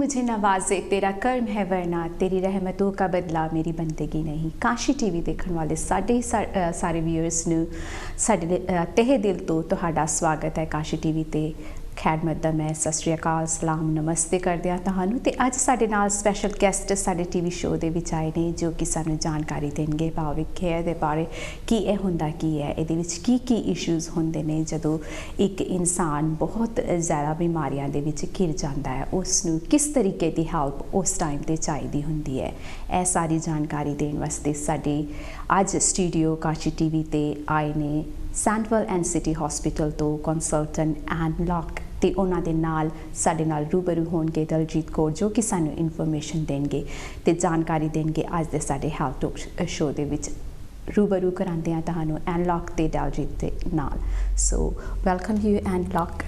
मुझे नवाजे, तेरा कर्म है वरना, तेरी रहमतों का बदला मेरी बंदगी नहीं। काशी टीवी देखण वाले सारे व्यूअर्स नूं साडे तहे दिल तो तुहाडा स्वागत है काशी टीवी ते। खैर मकदम है, सत श्री अकाल, सलाम, नमस्ते करदे आ तुहानूं ते अज साडे नाल स्पैशल गैसट साडे टीवी शो दे विच आए ने जो कि सानूं जानकारी देणगे pelvic care दे बारे कि यह हुंदा की है, इहदे विच की इशूज़ हुंदे ने जदों एक इंसान बहुत ज़्यादा बीमारियां दे विच घिर जांदा है, उसनूं किस तरीके दी हैल्प उस टाइम ते चाहीदी हुंदी है। यह सारी जानकारी देण वास्ते साडे अज स्टूडियो काशी टीवी ते आए ने सैंटवल एंड सिटी हॉस्पिटल तो कंसलटेंट एनलॉक ते उन्हां दे नाल साडे नाल रूबरू होणगे दलजीत कौर जो कि सानूं इन्फॉर्मेशन देणगे ते जानकारी देणगे अज दे साडे हेल्थ टॉक शो दे विच रूबरू करांदे आ तुहानूं एनलॉक ते दलजीत दे नाल। So welcome you एनलॉक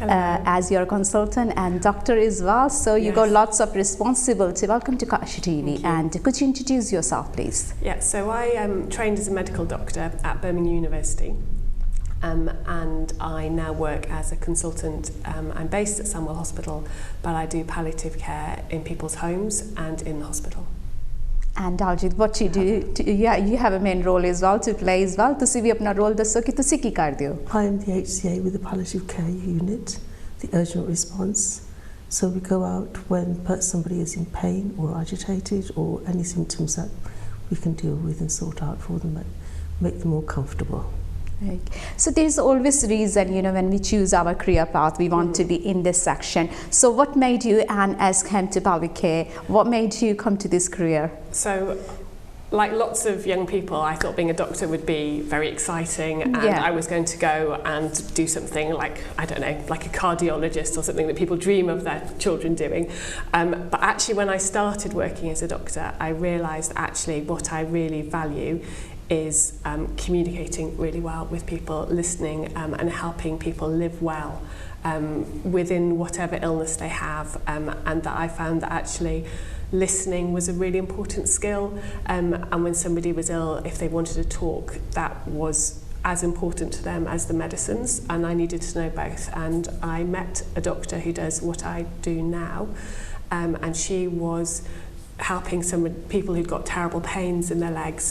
as your consultant and doctor as well, so you got lots of responsibility. Welcome to Kanshi TV and could you introduce yourself please? Yeah, so I am trained as a medical doctor at Birmingham University. And I now work as a consultant. I'm based at Harvills Hospital, but I do palliative care in people's homes and in the hospital. And Daljit, what you do? You have a main role as well to play as well. तुसी भी अपना role दसो कि तुसी की करदे हो? I am the HCA with the palliative care unit, the urgent response. So we go out when somebody is in pain or agitated or any symptoms that we can deal with and sort out for them and make them more comfortable. Right. So there's always reason, you know, when we choose our career path, we want to be in this section. So what made you and as came to pelvic care? What made you come to this career? So, like lots of young people, I thought being a doctor would be very exciting, and I was going to go and do something like, I don't know, like a cardiologist or something that people dream of their children doing. But actually, when I started working as a doctor, I realised actually what I really value is communicating really well with people, listening and helping people live well within whatever illness they have, and that I found that actually listening was a really important skill, and when somebody was ill, if they wanted to talk, that was as important to them as the medicines, and I needed to know both. And I met a doctor who does what I do now, and she was helping some people who'd got terrible pains in their legs,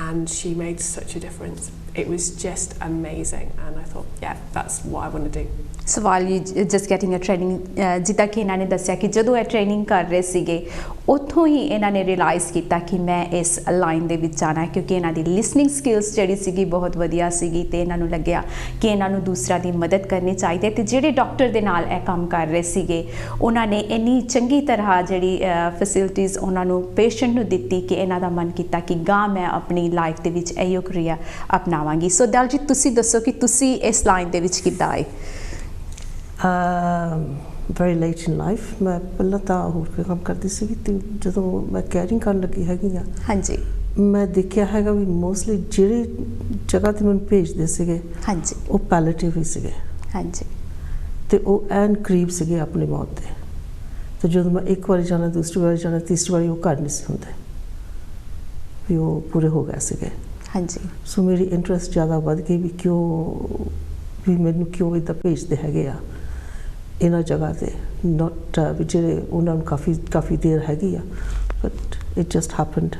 and she made such a difference. It was just amazing, and I thought, yeah, that's what I want to do. So while you just getting a training, जिदा कि इन्होंने दसिया कि जदों ये training कर रहे सीगे उत्थों ही इन्होंने रियलाइज़ किया कि मैं इस लाइन दे विच जाना है, क्योंकि इन्हां दी लिसनिंग स्किल्स जिहड़ी सीगी बहुत वधिया सीगी ते इन्हां नूं लग्गिया कि इन्हां नूं दूसरा दी मदद करनी चाहिए ते जिहड़े डॉक्टर दे नाल ये काम कर रहे सीगे उन्हां ने इन्नी चंगी तरह जिहड़ी फैसिलिटीज़ उन्हां नूं पेशेंट नूं दित्ती कि इन्हां दा मन कीता कि गां मैं अपनी लाइफ दे विच इहो करियर अपनावांगी। सो दलजीत तुसी दसो कि तुसी इस लाइन दे विच किद्दां आए? Very late in life, मैं पहला ਤਾਂ ਹੋਰ ਕੋਈ ਕੰਮ ਕਰਦੀ ਸੀ ਤੇ ਜਦੋਂ ਮੈਂ ਕੈਰਿੰਗ ਕਰਨ ਲੱਗੀ ਹੈਗੀ ਆ ਹਾਂਜੀ ਮੈਂ ਦੇਖਿਆ ਹੈਗਾ ਵੀ ਮੋਸਟਲੀ ਜਿਹੜੇ ਜਗ੍ਹਾ ਤੇ ਮੈਨੂੰ ਭੇਜਦੇ ਸੀਗੇ ਹਾਂਜੀ ਉਹ ਪੈਲੇਟਿਵ ਹੀ ਸੀਗੇ ਹਾਂਜੀ ਤੇ ਉਹ ਐਨ ਕਰੀਬ ਸੀਗੇ ਆਪਣੀ ਮੌਤ ਦੇ, ਤੇ ਜਦੋਂ ਮੈਂ ਇੱਕ ਵਾਰੀ ਜਾਣਾ, ਦੂਸਰੀ ਵਾਰੀ ਜਾਣਾ, ਤੀਸਰੀ ਵਾਰੀ ਉਹ ਘਰ ਨਹੀਂ ਸੀ ਹੁੰਦੇ ਵੀ ਉਹ ਪੂਰੇ ਹੋ ਗਏ ਸੀਗੇ। ਹਾਂਜੀ ਸੋ ਮੇਰੀ ਇੰਟਰਸਟ ਜ਼ਿਆਦਾ ਵੱਧ ਗਈ ਵੀ ਕਿਉਂ ਵੀ ਮੈਨੂੰ ਕਿਉਂ ਇੱਦਾਂ ਭੇਜਦੇ ਹੈਗੇ ਆ ਇਹਨਾਂ ਜਗ੍ਹਾ ਤੇ, ਨੋਟ ਵੀ ਜਿਹੜੇ ਉਹਨਾਂ ਨੂੰ ਕਾਫੀ ਦੇਰ ਹੈਗੀ ਆ, but it just happened.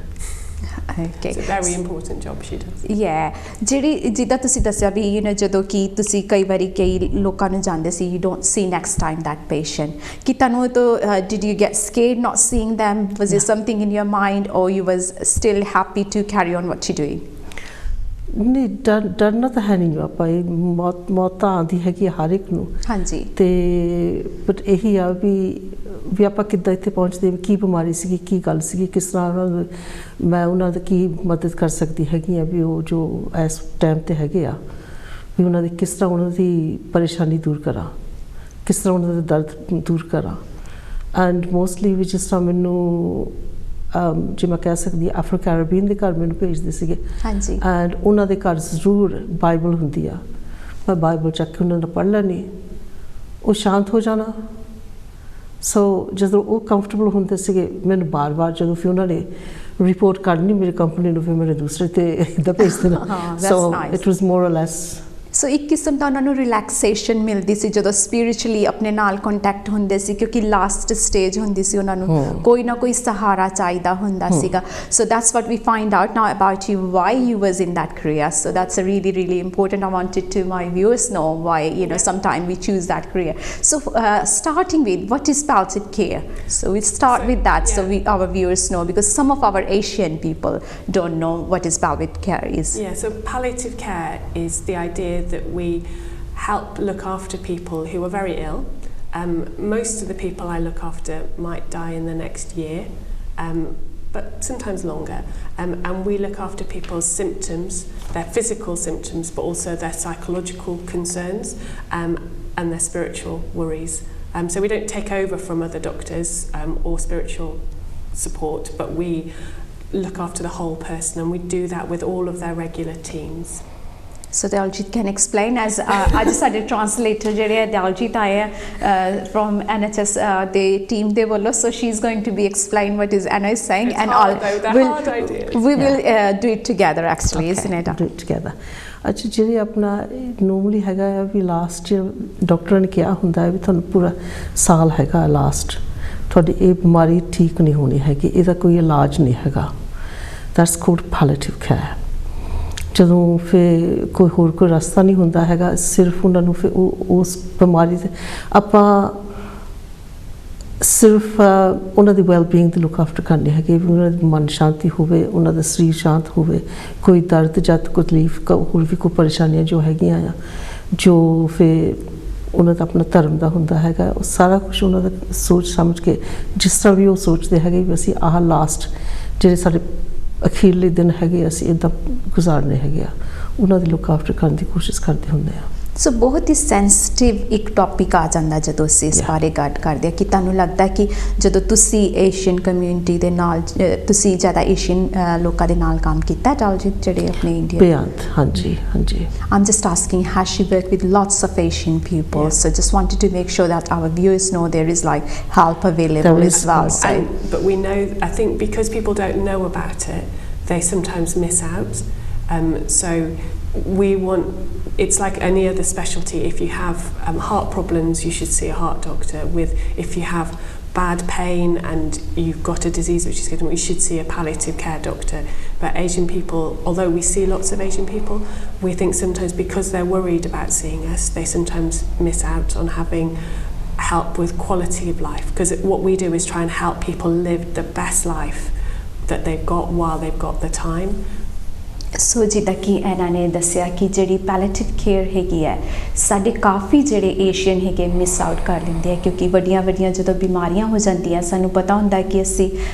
Okay. It's a very important job she does. Yeah, ਜਿਹੜੀ ਜਿੱਦਾਂ ਤੁਸੀਂ ਦੱਸਿਆ ਵੀ ਯੂ نو ਜਦੋਂ ਕਿ ਤੁਸੀਂ ਕਈ ਵਾਰੀ ਕਈ ਲੋਕਾਂ ਨੂੰ ਜਾਂਦੇ ਸੀ you don't see next time that patient ਕਿ ਤੁਹਾਨੂੰ ਤਾਂ did you get scared not seeing them? Was there something in your mind or you was still happy to carry on what you're doing? ਨਹੀਂ ਡਰਨਾ ਤਾਂ ਹੈ ਨਹੀਂ, ਆਪਾਂ ਮੌਤ ਤਾਂ ਆਉਂਦੀ ਹੈਗੀ ਹਰ ਇੱਕ ਨੂੰ ਹਾਂਜੀ ਤੇ ਬਟ ਇਹੀ ਆ ਵੀ ਆਪਾਂ ਕਿੱਦਾਂ ਇੱਥੇ ਪਹੁੰਚਦੇ, ਕੀ ਬਿਮਾਰੀ ਸੀਗੀ, ਕੀ ਗੱਲ ਸੀਗੀ, ਕਿਸ ਤਰ੍ਹਾਂ ਮੈਂ ਉਹਨਾਂ ਦੀ ਕੀ ਮਦਦ ਕਰ ਸਕਦੀ ਹੈਗੀ ਆ ਵੀ ਉਹ ਜੋ ਇਸ ਟਾਈਮ 'ਤੇ ਹੈਗੇ ਆ ਵੀ ਉਹਨਾਂ ਦੀ ਕਿਸ ਤਰ੍ਹਾਂ ਉਹਨਾਂ ਦੀ ਪਰੇਸ਼ਾਨੀ ਦੂਰ ਕਰਾਂ, ਕਿਸ ਤਰ੍ਹਾਂ ਉਹਨਾਂ ਦਾ ਦਰਦ ਦੂਰ ਕਰਾਂ। ਐਂਡ ਮੋਸਟਲੀ ਵੀ ਜਿਸ ਤਰ੍ਹਾਂ ਮੈਨੂੰ ਜੇ ਮੈਂ ਕਹਿ ਸਕਦੀ ਅਫro ਕੈਰੇਬੀਅਨ ਦੇ ਘਰ ਮੈਨੂੰ ਭੇਜਦੇ ਸੀਗੇ ਹਾਂਜੀ ਐਂਡ ਉਹਨਾਂ ਦੇ ਘਰ ਜ਼ਰੂਰ ਬਾਈਬਲ ਹੁੰਦੀ ਆ, ਮੈਂ ਬਾਈਬਲ ਚੱਕ ਕੇ ਉਹਨਾਂ ਨੂੰ ਪੜ੍ਹ ਲੈਣੀ, ਉਹ ਸ਼ਾਂਤ ਹੋ ਜਾਣਾ। ਸੋ ਜਦੋਂ ਉਹ ਕੰਫਰਟੇਬਲ ਹੁੰਦੇ ਸੀਗੇ ਮੈਨੂੰ ਬਾਰ-ਬਾਰ ਜਦੋਂ ਫਿਰ ਉਹਨਾਂ ਨੇ ਰਿਪੋਰਟ ਕਰਨੀ ਮੇਰੀ ਕੰਪਨੀ ਨੂੰ ਫਿਰ ਮੇਰੇ ਦੂਸਰੇ ਤੇ ਇੱਦਾਂ ਭੇਜ ਦੇਣਾ। So it was more or ਲੈਸ ਸੋ ਇੱਕ ਕਿਸਮ ਦਾ ਉਹਨਾਂ ਨੂੰ ਰਿਲੈਕਸੇਸ਼ਨ ਮਿਲਦੀ ਸੀ ਜਦੋਂ ਸਪਿਰਿਚੁਅਲੀ ਆਪਣੇ ਨਾਲ ਕੰਟੈਕਟ ਹੁੰਦੇ ਸੀ ਕਿਉਂਕਿ ਲਾਸਟ ਸਟੇਜ ਹੁੰਦੀ ਸੀ ਉਹਨਾਂ ਨੂੰ ਕੋਈ ਨਾ ਕੋਈ ਸਹਾਰਾ ਚਾਹੀਦਾ ਹੁੰਦਾ ਸੀਗਾ so that's what we find out now about you why you was in that career so that's a really really important I wanted to my viewers know why you know sometime we choose that career so starting with what is palliative care so we start with that so our viewers know because some of our Asian people don't know what is palliative care is. So palliative care is the idea that we help look after people who are very ill. Most of the people I look after might die in the next year, but sometimes longer. And we look after people's symptoms, their physical symptoms, but also their psychological concerns and their spiritual worries. So we don't take over from other doctors or spiritual support, but we look after the whole person and we do that with all of their regular teams. So Daljit can explain as I just had a translator ਜਿਹੜੇ Daljit ਆਏ from NHS the team ਦੇ ਵੱਲੋਂ so she's going to be explain what is Anna is saying it's and hard, though, they're hard ideas. We will do it together actually isn't it? Do it together. ਅੱਛਾ ਜਿਹੜੇ ਆਪਣਾ normally ਹੈਗਾ ਆ ਵੀ last ਡਾਕਟਰਾਂ ਨੇ ਕਿਹਾ ਹੁੰਦਾ ਹੈ ਵੀ ਤੁਹਾਨੂੰ ਪੂਰਾ ਸਾਲ ਹੈਗਾ ਲਾਸਟ ਤੁਹਾਡੀ ਇਹ ਬਿਮਾਰੀ ਠੀਕ ਨਹੀਂ ਹੋਣੀ ਹੈਗੀ ਇਹਦਾ ਕੋਈ ਇਲਾਜ ਨਹੀਂ ਹੈਗਾ ਦੈਟਸ ਕਾਲਡ ਪੈਲੀਏਟਿਵ ਕੇਅਰ ਜਦੋਂ ਫਿਰ ਕੋਈ ਹੋਰ ਕੋਈ ਰਸਤਾ ਨਹੀਂ ਹੁੰਦਾ ਹੈਗਾ ਸਿਰਫ ਉਹਨਾਂ ਨੂੰ ਫਿਰ ਉਸ ਬਿਮਾਰੀ ਦੇ ਆਪਾਂ ਸਿਰਫ ਉਹਨਾਂ ਦੀ ਵੈਲਬੀਇੰਗ ਦੀ ਲੁੱਕ ਆਫਟਰ ਕਰਨੀ ਹੈਗੀ ਵੀ ਉਹਨਾਂ ਦੀ ਮਨ ਸ਼ਾਂਤੀ ਹੋਵੇ ਉਹਨਾਂ ਦਾ ਸਰੀਰ ਸ਼ਾਂਤ ਹੋਵੇ ਕੋਈ ਦਰਦ ਜਾਂ ਤਕਲੀਫ ਹੋਰ ਵੀ ਕੋਈ ਪਰੇਸ਼ਾਨੀਆਂ ਜੋ ਹੈਗੀਆਂ ਆ ਜੋ ਫਿਰ ਉਹਨਾਂ ਦਾ ਆਪਣਾ ਧਰਮ ਦਾ ਹੁੰਦਾ ਹੈਗਾ ਉਹ ਸਾਰਾ ਕੁਝ ਉਹਨਾਂ ਦਾ ਸੋਚ ਸਮਝ ਕੇ ਜਿਸ ਤਰ੍ਹਾਂ ਵੀ ਉਹ ਸੋਚਦੇ ਹੈਗੇ ਵੀ ਅਸੀਂ ਆਹ ਲਾਸਟ ਜਿਹੜੇ ਸਾਡੇ ਅਖੀਰਲੇ ਦਿਨ ਹੈਗੇ ਅਸੀਂ ਇੱਦਾਂ ਗੁਜ਼ਾਰਨੇ ਹੈਗੇ ਆ ਉਹਨਾਂ ਦੀ ਲੁੱਕ ਆਫਟਰ ਕਰਨ ਦੀ ਕੋਸ਼ਿਸ਼ ਕਰਦੇ ਹੁੰਦੇ ਆ ਸੋ ਬਹੁਤ ਹੀ ਸੈਂਸਿਟਿਵ ਇੱਕ ਟੌਪਿਕ ਆ ਜਾਂਦਾ ਜਦੋਂ ਅਸੀਂ ਇਸ ਬਾਰੇ ਗੱਲ ਕਰਦੇ ਹਾਂ ਕਿ ਤੁਹਾਨੂੰ ਲੱਗਦਾ ਕਿ ਜਦੋਂ ਤੁਸੀਂ ਏਸ਼ੀਅਨ ਕਮਿਊਨਿਟੀ ਦੇ ਨਾਲ ਤੁਸੀਂ ਜ਼ਿਆਦਾ ਏਸ਼ੀਅਨ ਲੋਕਾਂ ਦੇ ਨਾਲ ਕੰਮ ਕੀਤਾ Daljit ਜਿਹੜੇ ਆਪਣੇ ਇੰਡੀਆ ਹਾਂਜੀ I'm just asking has she worked with lots of Asian people so just wanted to make sure that our viewers know there is like help available as well so but we know I think because people don't know about it they sometimes miss out so we want it's like any other specialty if you have heart problems you should see a heart doctor if you have bad pain and you've got a disease which is getting you should see a palliative care doctor but Asian people although we see lots of Asian people we think sometimes because they're worried about seeing us they sometimes miss out on having help with quality of life because what we do is try and help people live the best life that they've got while they've got the time ਸੋ ਜਿੱਦਾਂ ਕਿ ਇਹਨਾਂ ਨੇ ਦੱਸਿਆ ਕਿ ਜਿਹੜੀ palliative care ਹੈਗੀ ਹੈ ਸਾਡੇ ਕਾਫੀ ਜਿਹੜੇ ਏਸ਼ੀਅਨ ਹੈਗੇ ਮਿਸ ਆਊਟ ਕਰ ਦਿੰਦੇ ਆ ਕਿਉਂਕਿ ਵੱਡੀਆਂ ਜਦੋਂ ਬਿਮਾਰੀਆਂ ਹੋ ਜਾਂਦੀਆਂ ਸਾਨੂੰ ਪਤਾ ਹੁੰਦਾ ਕਿ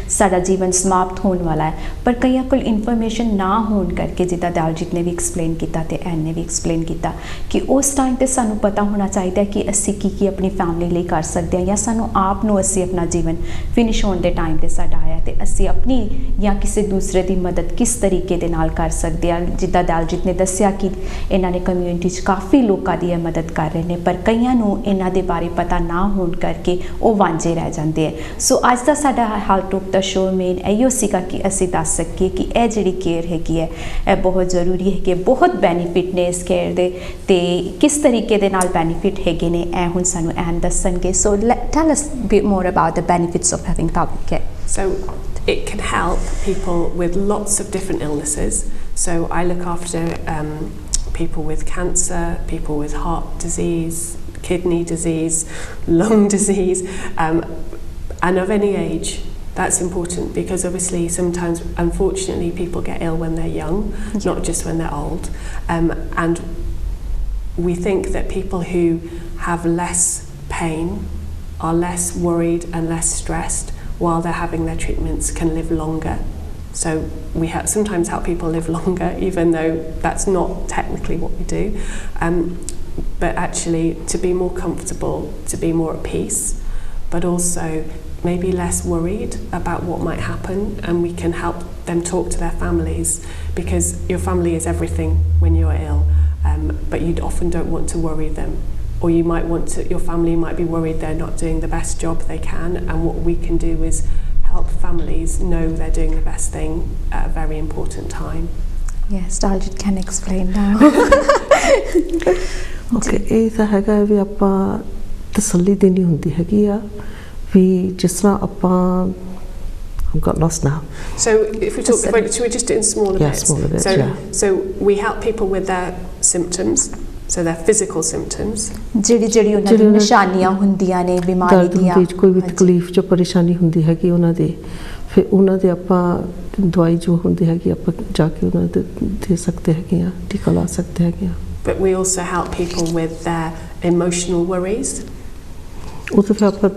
ਸਾਡਾ ਜੀਵਨ ਸਮਾਪਤ ਹੋਣ ਵਾਲਾ ਹੈ ਪਰ ਕਈਆਂ ਕੋਲ ਇਨਫੋਰਮੇਸ਼ਨ ਨਾ ਹੋਣ ਕਰਕੇ ਜਿੱਦਾਂ Daljit ਨੇ ਵੀ ਐਕਸਪਲੇਨ ਕੀਤਾ ਤੇ ਐਨ ਨੇ ਵੀ ਐਕਸਪਲੇਨ ਕੀਤਾ ਕਿ ਉਸ ਟਾਈਮ 'ਤੇ ਸਾਨੂੰ ਪਤਾ ਹੋਣਾ ਚਾਹੀਦਾ ਕਿ ਅਸੀਂ ਕੀ ਆਪਣੀ ਫੈਮਿਲੀ ਲਈ ਕਰ ਸਕਦੇ ਹਾਂ ਜਾਂ ਸਾਨੂੰ ਆਪ ਨੂੰ ਅਸੀਂ ਆਪਣਾ ਜੀਵਨ ਫਿਨਿਸ਼ ਹੋਣ ਦੇ ਟਾਈਮ 'ਤੇ ਸਾਡਾ ਆਇਆ ਤੇ ਅਸੀਂ ਆਪਣੀ ਜਾਂ ਕਿਸੇ ਦੂਸਰੇ ਦੀ ਮਦਦ ਕਿਸ ਤਰੀਕੇ ਦੇ ਨਾਲ ਕਰ ਸਕਦੇ ਜਿੱਦਾਂ Daljit ਨੇ ਦੱਸਿਆ ਕਿ ਇਹਨਾਂ ਨੇ ਕਮਿਊਨਿਟੀ 'ਚ ਕਾਫੀ ਲੋਕਾਂ ਦੀ ਮਦਦ ਕਰ ਰਹੇ ਨੇ ਪਰ ਕਈਆਂ ਨੂੰ ਇਹਨਾਂ ਦੇ ਬਾਰੇ ਪਤਾ ਨਾ ਹੋਣ ਕਰਕੇ ਉਹ ਵਾਂਝੇ ਰਹਿ ਜਾਂਦੇ ਹੈ ਸੋ ਅੱਜ ਦਾ ਸਾਡਾ ਹੈਲਥ ਟੌਕ ਦਾ ਸ਼ੋਅ ਮੇਨ ਇਹੋ ਸੀਗਾ ਕਿ ਅਸੀਂ ਦੱਸ ਸਕੀਏ ਕਿ ਇਹ ਜਿਹੜੀ ਕੇਅਰ ਹੈਗੀ ਹੈ ਇਹ ਬਹੁਤ ਜ਼ਰੂਰੀ ਹੈ ਕਿ ਬਹੁਤ ਬੈਨੀਫਿਟ ਨੇ ਇਸ ਕੇਅਰ ਦੇ ਤੇ ਕਿਸ ਤਰੀਕੇ ਦੇ ਨਾਲ ਬੈਨੀਫਿਟ ਹੈਗੇ ਨੇ ਇਹ ਹੁਣ ਸਾਨੂੰ ਐਨ ਦੱਸਣਗੇ so tell us bit more about the benefits of having palliative care So it can help people with lots of different illnesses. So I look after people with cancer, people with heart disease, kidney disease, lung disease, and of any age. That's important because obviously sometimes, unfortunately, people get ill when they're young, not just when they're old. And we think that people who have less pain are less worried and less stressed while they're having their treatments can live longer. So we sometimes help people live longer even though that's not technically what we do. But actually to be more comfortable, to be more at peace, but also maybe less worried about what might happen and we can help them talk to their families because your family is everything when you're ill but you often don't want to worry them. Or you might your family might be worried they're not doing the best job they can and what we can do is help families know they're doing the best thing at a very important time. Yes, Daljit can explain now. Okay, ਇਹ ਤਾਂ ਹੈਗਾ ਵੀ ਆਪਾਂ ਤਸੱਲੀ ਦੇਣੀ ਹੁੰਦੀ ਹੈਗੀ ਆ ਵੀ ਜਿਸ ਤਰ੍ਹਾਂ ਆਪਾਂ I've got lost now. So if we talk, should we just do it in smaller Yeah, bits? smaller bits, so, yeah. So we help people with their symptoms, so their physical symptoms. ਜਿਹੜੀ ਉਹਨਾਂ ਦੀ ਨਿਸ਼ਾਨੀਆਂ ਹੁੰਦੀਆਂ ਨੇ ਬਿਮਾਰੀ ਦੀਆਂ, ਦਰਦ ਕੋਈ ਵੀ ਤਕਲੀਫ ਜੋ ਪਰੇਸ਼ਾਨੀ ਹੁੰਦੀ ਹੈਗੀ ਉਹਨਾਂ ਦੇ, ਫਿਰ ਉਹਨਾਂ ਦੇ ਆਪਾਂ ਦਵਾਈ ਜੋ ਹੁੰਦੀ ਹੈਗੀ ਆਪਾਂ ਜਾ ਕੇ ਉਹਨਾਂ ਦੇ ਸਕਦੇ ਹੈਗੇ ਆ, ਟੀਕਾ ਲਾ ਸਕਦੇ ਹੈਗੇ ਆ. But we also help people with their emotional worries. ਉਹ ਤਾਂ ਫਿਰ ਆਪਾਂ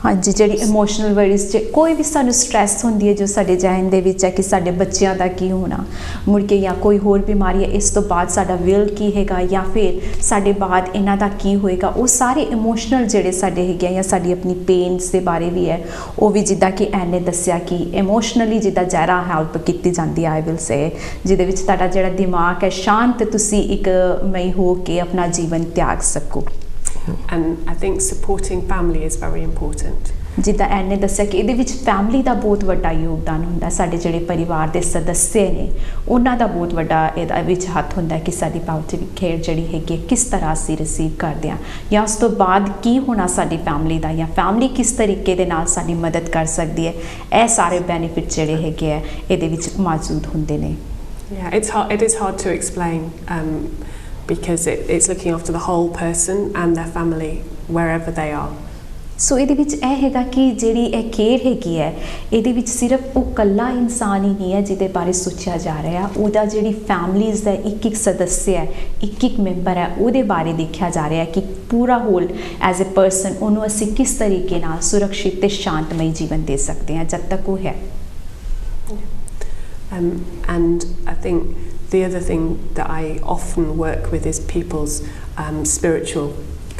ਹਾਂਜੀ, ਜਿਹੜੀ ਇਮੋਸ਼ਨਲ ਵਰੀਜ਼, ਕੋਈ ਵੀ ਸਾਨੂੰ ਸਟ੍ਰੈਸ ਹੁੰਦੀ ਹੈ ਜੋ ਸਾਡੇ ਜ਼ਹਿਨ ਦੇ ਵਿੱਚ ਹੈ ਕਿ ਸਾਡੇ ਬੱਚਿਆਂ ਦਾ ਕੀ ਹੋਣਾ ਮੁੜ ਕੇ, ਜਾਂ ਕੋਈ ਹੋਰ ਬਿਮਾਰੀ ਹੈ, ਇਸ ਤੋਂ ਬਾਅਦ ਸਾਡਾ ਵਿਲ ਕੀ ਹੈਗਾ, ਜਾਂ ਫਿਰ ਸਾਡੇ ਬਾਅਦ ਇਹਨਾਂ ਦਾ ਕੀ ਹੋਏਗਾ, ਉਹ ਸਾਰੇ ਇਮੋਸ਼ਨਲ ਜਿਹੜੇ ਸਾਡੇ ਹੈਗੇ ਆ, ਜਾਂ ਸਾਡੀ ਆਪਣੀ ਪੇਨਸ ਦੇ ਬਾਰੇ ਵੀ ਹੈ, ਉਹ ਵੀ ਜਿੱਦਾਂ ਕਿ ਐਨੇ ਦੱਸਿਆ ਕਿ ਇਮੋਸ਼ਨਲੀ ਜਿੱਦਾਂ ਜ਼ਿਆਦਾ ਹੈਲਪ ਕੀਤੀ ਜਾਂਦੀ ਹੈ, ਆਈ ਵਿਲ ਸੇ, ਜਿਹਦੇ ਵਿੱਚ ਤੁਹਾਡਾ ਜਿਹੜਾ ਦਿਮਾਗ ਹੈ ਸ਼ਾਂਤ, ਤੁਸੀਂ ਇੱਕ ਮਈ ਹੋ ਕੇ ਆਪਣਾ ਜੀਵਨ ਤਿਆਗ ਸਕੋ. And I think supporting family is very important. ਜਿੱਦਾਂ ਐਨੇ ਦੱਸਿਆ ਕਿ ਇਹਦੇ ਵਿੱਚ ਫੈਮਿਲੀ ਦਾ ਬਹੁਤ ਵੱਡਾ ਯੋਗਦਾਨ ਹੁੰਦਾ, ਸਾਡੇ ਜਿਹੜੇ ਪਰਿਵਾਰ ਦੇ ਸਦੱਸਿਆ ਨੇ ਉਹਨਾਂ ਦਾ ਬਹੁਤ ਵੱਡਾ ਇਹਦੇ ਵਿੱਚ ਹੱਥ ਹੁੰਦਾ ਕਿ ਸਾਡੀ ਪਾਜ਼ਿਟਿਵ ਕੇਅਰ ਜਿਹੜੀ ਹੈਗੀ ਕਿਸ ਤਰ੍ਹਾਂ ਅਸੀਂ ਰਿਸੀਵ ਕਰਦੇ ਹਾਂ, ਜਾਂ ਉਸ ਤੋਂ ਬਾਅਦ ਕੀ ਹੋਣਾ ਸਾਡੀ ਫੈਮਿਲੀ ਦਾ, ਜਾਂ ਫੈਮਿਲੀ ਕਿਸ ਤਰੀਕੇ ਦੇ ਨਾਲ ਸਾਡੀ ਮਦਦ ਕਰ ਸਕਦੀ ਹੈ. ਇਹ ਸਾਰੇ ਬੈਨੀਫਿਟ ਜਿਹੜੇ ਹੈਗੇ ਆ ਇਹਦੇ ਵਿੱਚ ਮੌਜੂਦ ਹੁੰਦੇ ਨੇ. Yeah, it is hard to explain because it's looking after the whole person and their family wherever they are. ਸੋ ਇਹਦੇ ਵਿੱਚ ਇਹ ਹੈਗਾ ਕਿ ਜਿਹੜੀ ਇਹ ਕੇਅਰ ਹੈਗੀ ਹੈ ਇਹਦੇ ਵਿੱਚ ਸਿਰਫ ਉਹ ਇਕੱਲਾ ਇਨਸਾਨ ਹੀ ਨਹੀਂ ਹੈ ਜਿਹਦੇ ਬਾਰੇ ਸੋਚਿਆ ਜਾ ਰਿਹਾ, ਉਹਦਾ ਜਿਹੜੀ ਫੈਮਲੀਜ਼ ਦਾ ਇੱਕ ਸਦੱਸਿਆ ਹੈ, ਇੱਕ ਮੈਂਬਰ ਹੈ, ਉਹਦੇ ਬਾਰੇ ਦੇਖਿਆ ਜਾ ਰਿਹਾ ਕਿ ਪੂਰਾ ਹੋਲ ਐਜ਼ ਅ ਪਰਸਨ ਉਹਨੂੰ ਅਸੀਂ ਕਿਸ ਤਰੀਕੇ ਨਾਲ ਸੁਰੱਖਿਅਤ ਤੇ ਸ਼ਾਂਤਮਈ ਜੀਵਨ ਦੇ ਸਕਦੇ ਹਾਂ ਜਦ ਤੱਕ ਉਹ ਹੈ. And I think the other thing that I often work with is people's spiritual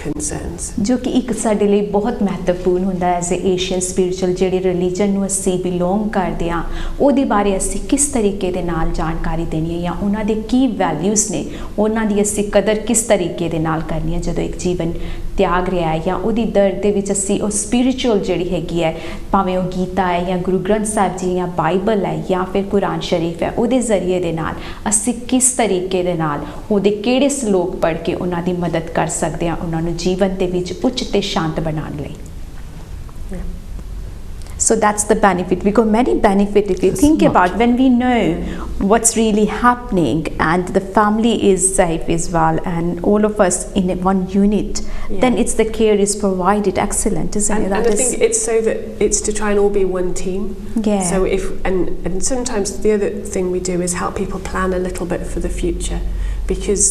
concerns. ਜੋ ਕਿ ਇੱਕ ਸਾਡੇ ਲਈ ਬਹੁਤ ਮਹੱਤਵਪੂਰਨ ਹੁੰਦਾ ਹੈ ਐਜ਼ ਏ ਏਸ਼ੀਅਨ ਸਪਿਰਿਚੁਅਲ, ਜਿਹੜੀ ਰਿਲੀਜਨ ਨੂੰ ਅਸੀਂ ਬਿਲੋਂਗ ਕਰਦੇ ਹਾਂ ਉਹਦੇ ਬਾਰੇ ਅਸੀਂ ਕਿਸ ਤਰੀਕੇ ਦੇ ਨਾਲ ਜਾਣਕਾਰੀ ਦੇਣੀ ਹੈ, ਜਾਂ ਉਹਨਾਂ ਦੇ ਕੀ ਵੈਲਿਊਜ਼ ਨੇ, ਉਹਨਾਂ ਦੀ ਅਸੀਂ ਕਦਰ ਕਿਸ ਤਰੀਕੇ ਦੇ ਨਾਲ ਕਰਨੀ ਹੈ ਜਦੋਂ ਇੱਕ ਜੀਵਨ ਤਿਆਗ ਰਿਹਾ ਹੈ, ਜਾਂ ਉਹਦੀ ਦਰਦ ਦੇ ਵਿੱਚ ਅਸੀਂ ਉਹ ਸਪਿਰਿਚੁਅਲ ਜਿਹੜੀ ਹੈਗੀ ਹੈ, ਭਾਵੇਂ ਉਹ ਗੀਤਾ ਹੈ ਜਾਂ ਗੁਰੂ ਗ੍ਰੰਥ ਸਾਹਿਬ ਜੀ ਜਾਂ ਬਾਈਬਲ ਹੈ ਜਾਂ ਫਿਰ ਕੁਰਾਨ ਸ਼ਰੀਫ ਹੈ, ਉਹਦੇ ਜ਼ਰੀਏ ਦੇ ਨਾਲ ਅਸੀਂ ਕਿਸ ਤਰੀਕੇ ਦੇ ਨਾਲ ਉਹਦੇ ਕਿਹੜੇ ਸਲੋਕ ਪੜ੍ਹ ਕੇ ਉਹਨਾਂ ਦੀ ਮਦਦ ਕਰ ਸਕਦੇ ਹਾਂ, ਉਹਨਾਂ ਨੂੰ ਜੀਵਨ ਦੇ ਵਿੱਚ ਉੱਚ ਤੇ ਸ਼ਾਂਤ ਬਣਾਉਣ ਲਈ. So that's the benefit. We got many benefits if you think about when we know what's really happening and the family is safe as well and all of us in one unit, then it's the care is provided. Excellent, isn't it? And I think it's so that it's to try and all be one team. Yeah. So and sometimes the other thing we do is help people plan a little bit for the future, because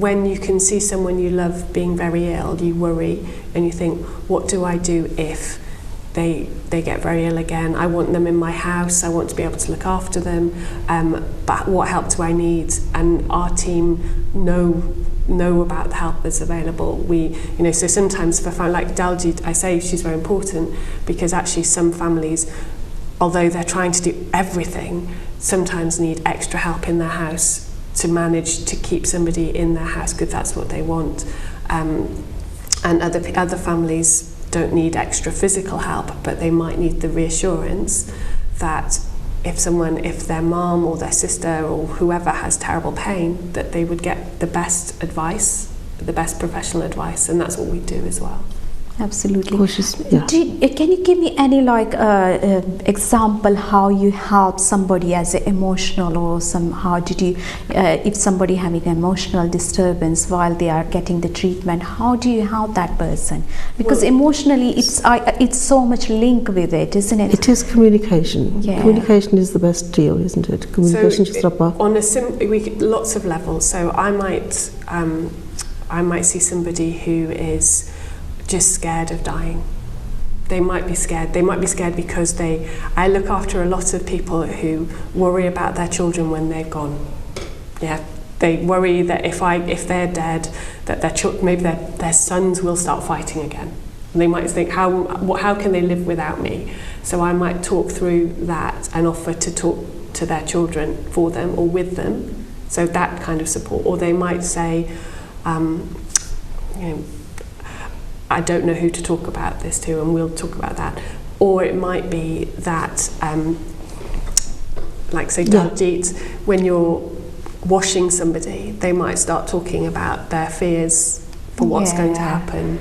when you can see someone you love being very ill, you worry and you think, what do I do if they get very ill again? I want them in my house, I want to be able to look after them, but what help do I need? And our team know about the help that's available. We, so sometimes for a family like Daljit, I say she's very important because actually some families, although they're trying to do everything, sometimes need extra help in their house to manage to keep somebody in their house because that's what they want. And other families don't need extra physical help, but they might need the reassurance that if their mom or their sister or whoever has terrible pain, that they would get the best advice, the best professional advice, and that's what we do as well. Absolutely. Yeah. Can you give me any example how you help somebody as an emotional, or how did you if somebody having emotional disturbance while they are getting the treatment, how do you help that person? Because emotionally it's so much link with it, isn't it? It is communication. Yeah. Communication is the best deal, isn't it? Communication on lots of levels. So I might see somebody who is just scared of dying. They might be scared. They might be scared because I look after a lot of people who worry about their children when they're gone. Yeah, they worry that if they're dead, that maybe their sons will start fighting again. And they might think, how can they live without me? So I might talk through that and offer to talk to their children for them or with them. So that kind of support. Or they might say, I don't know who to talk about this to, and we'll talk about that. Or it might be that, like say Daljit, when you're washing somebody, they might start talking about their fears for what's going to happen.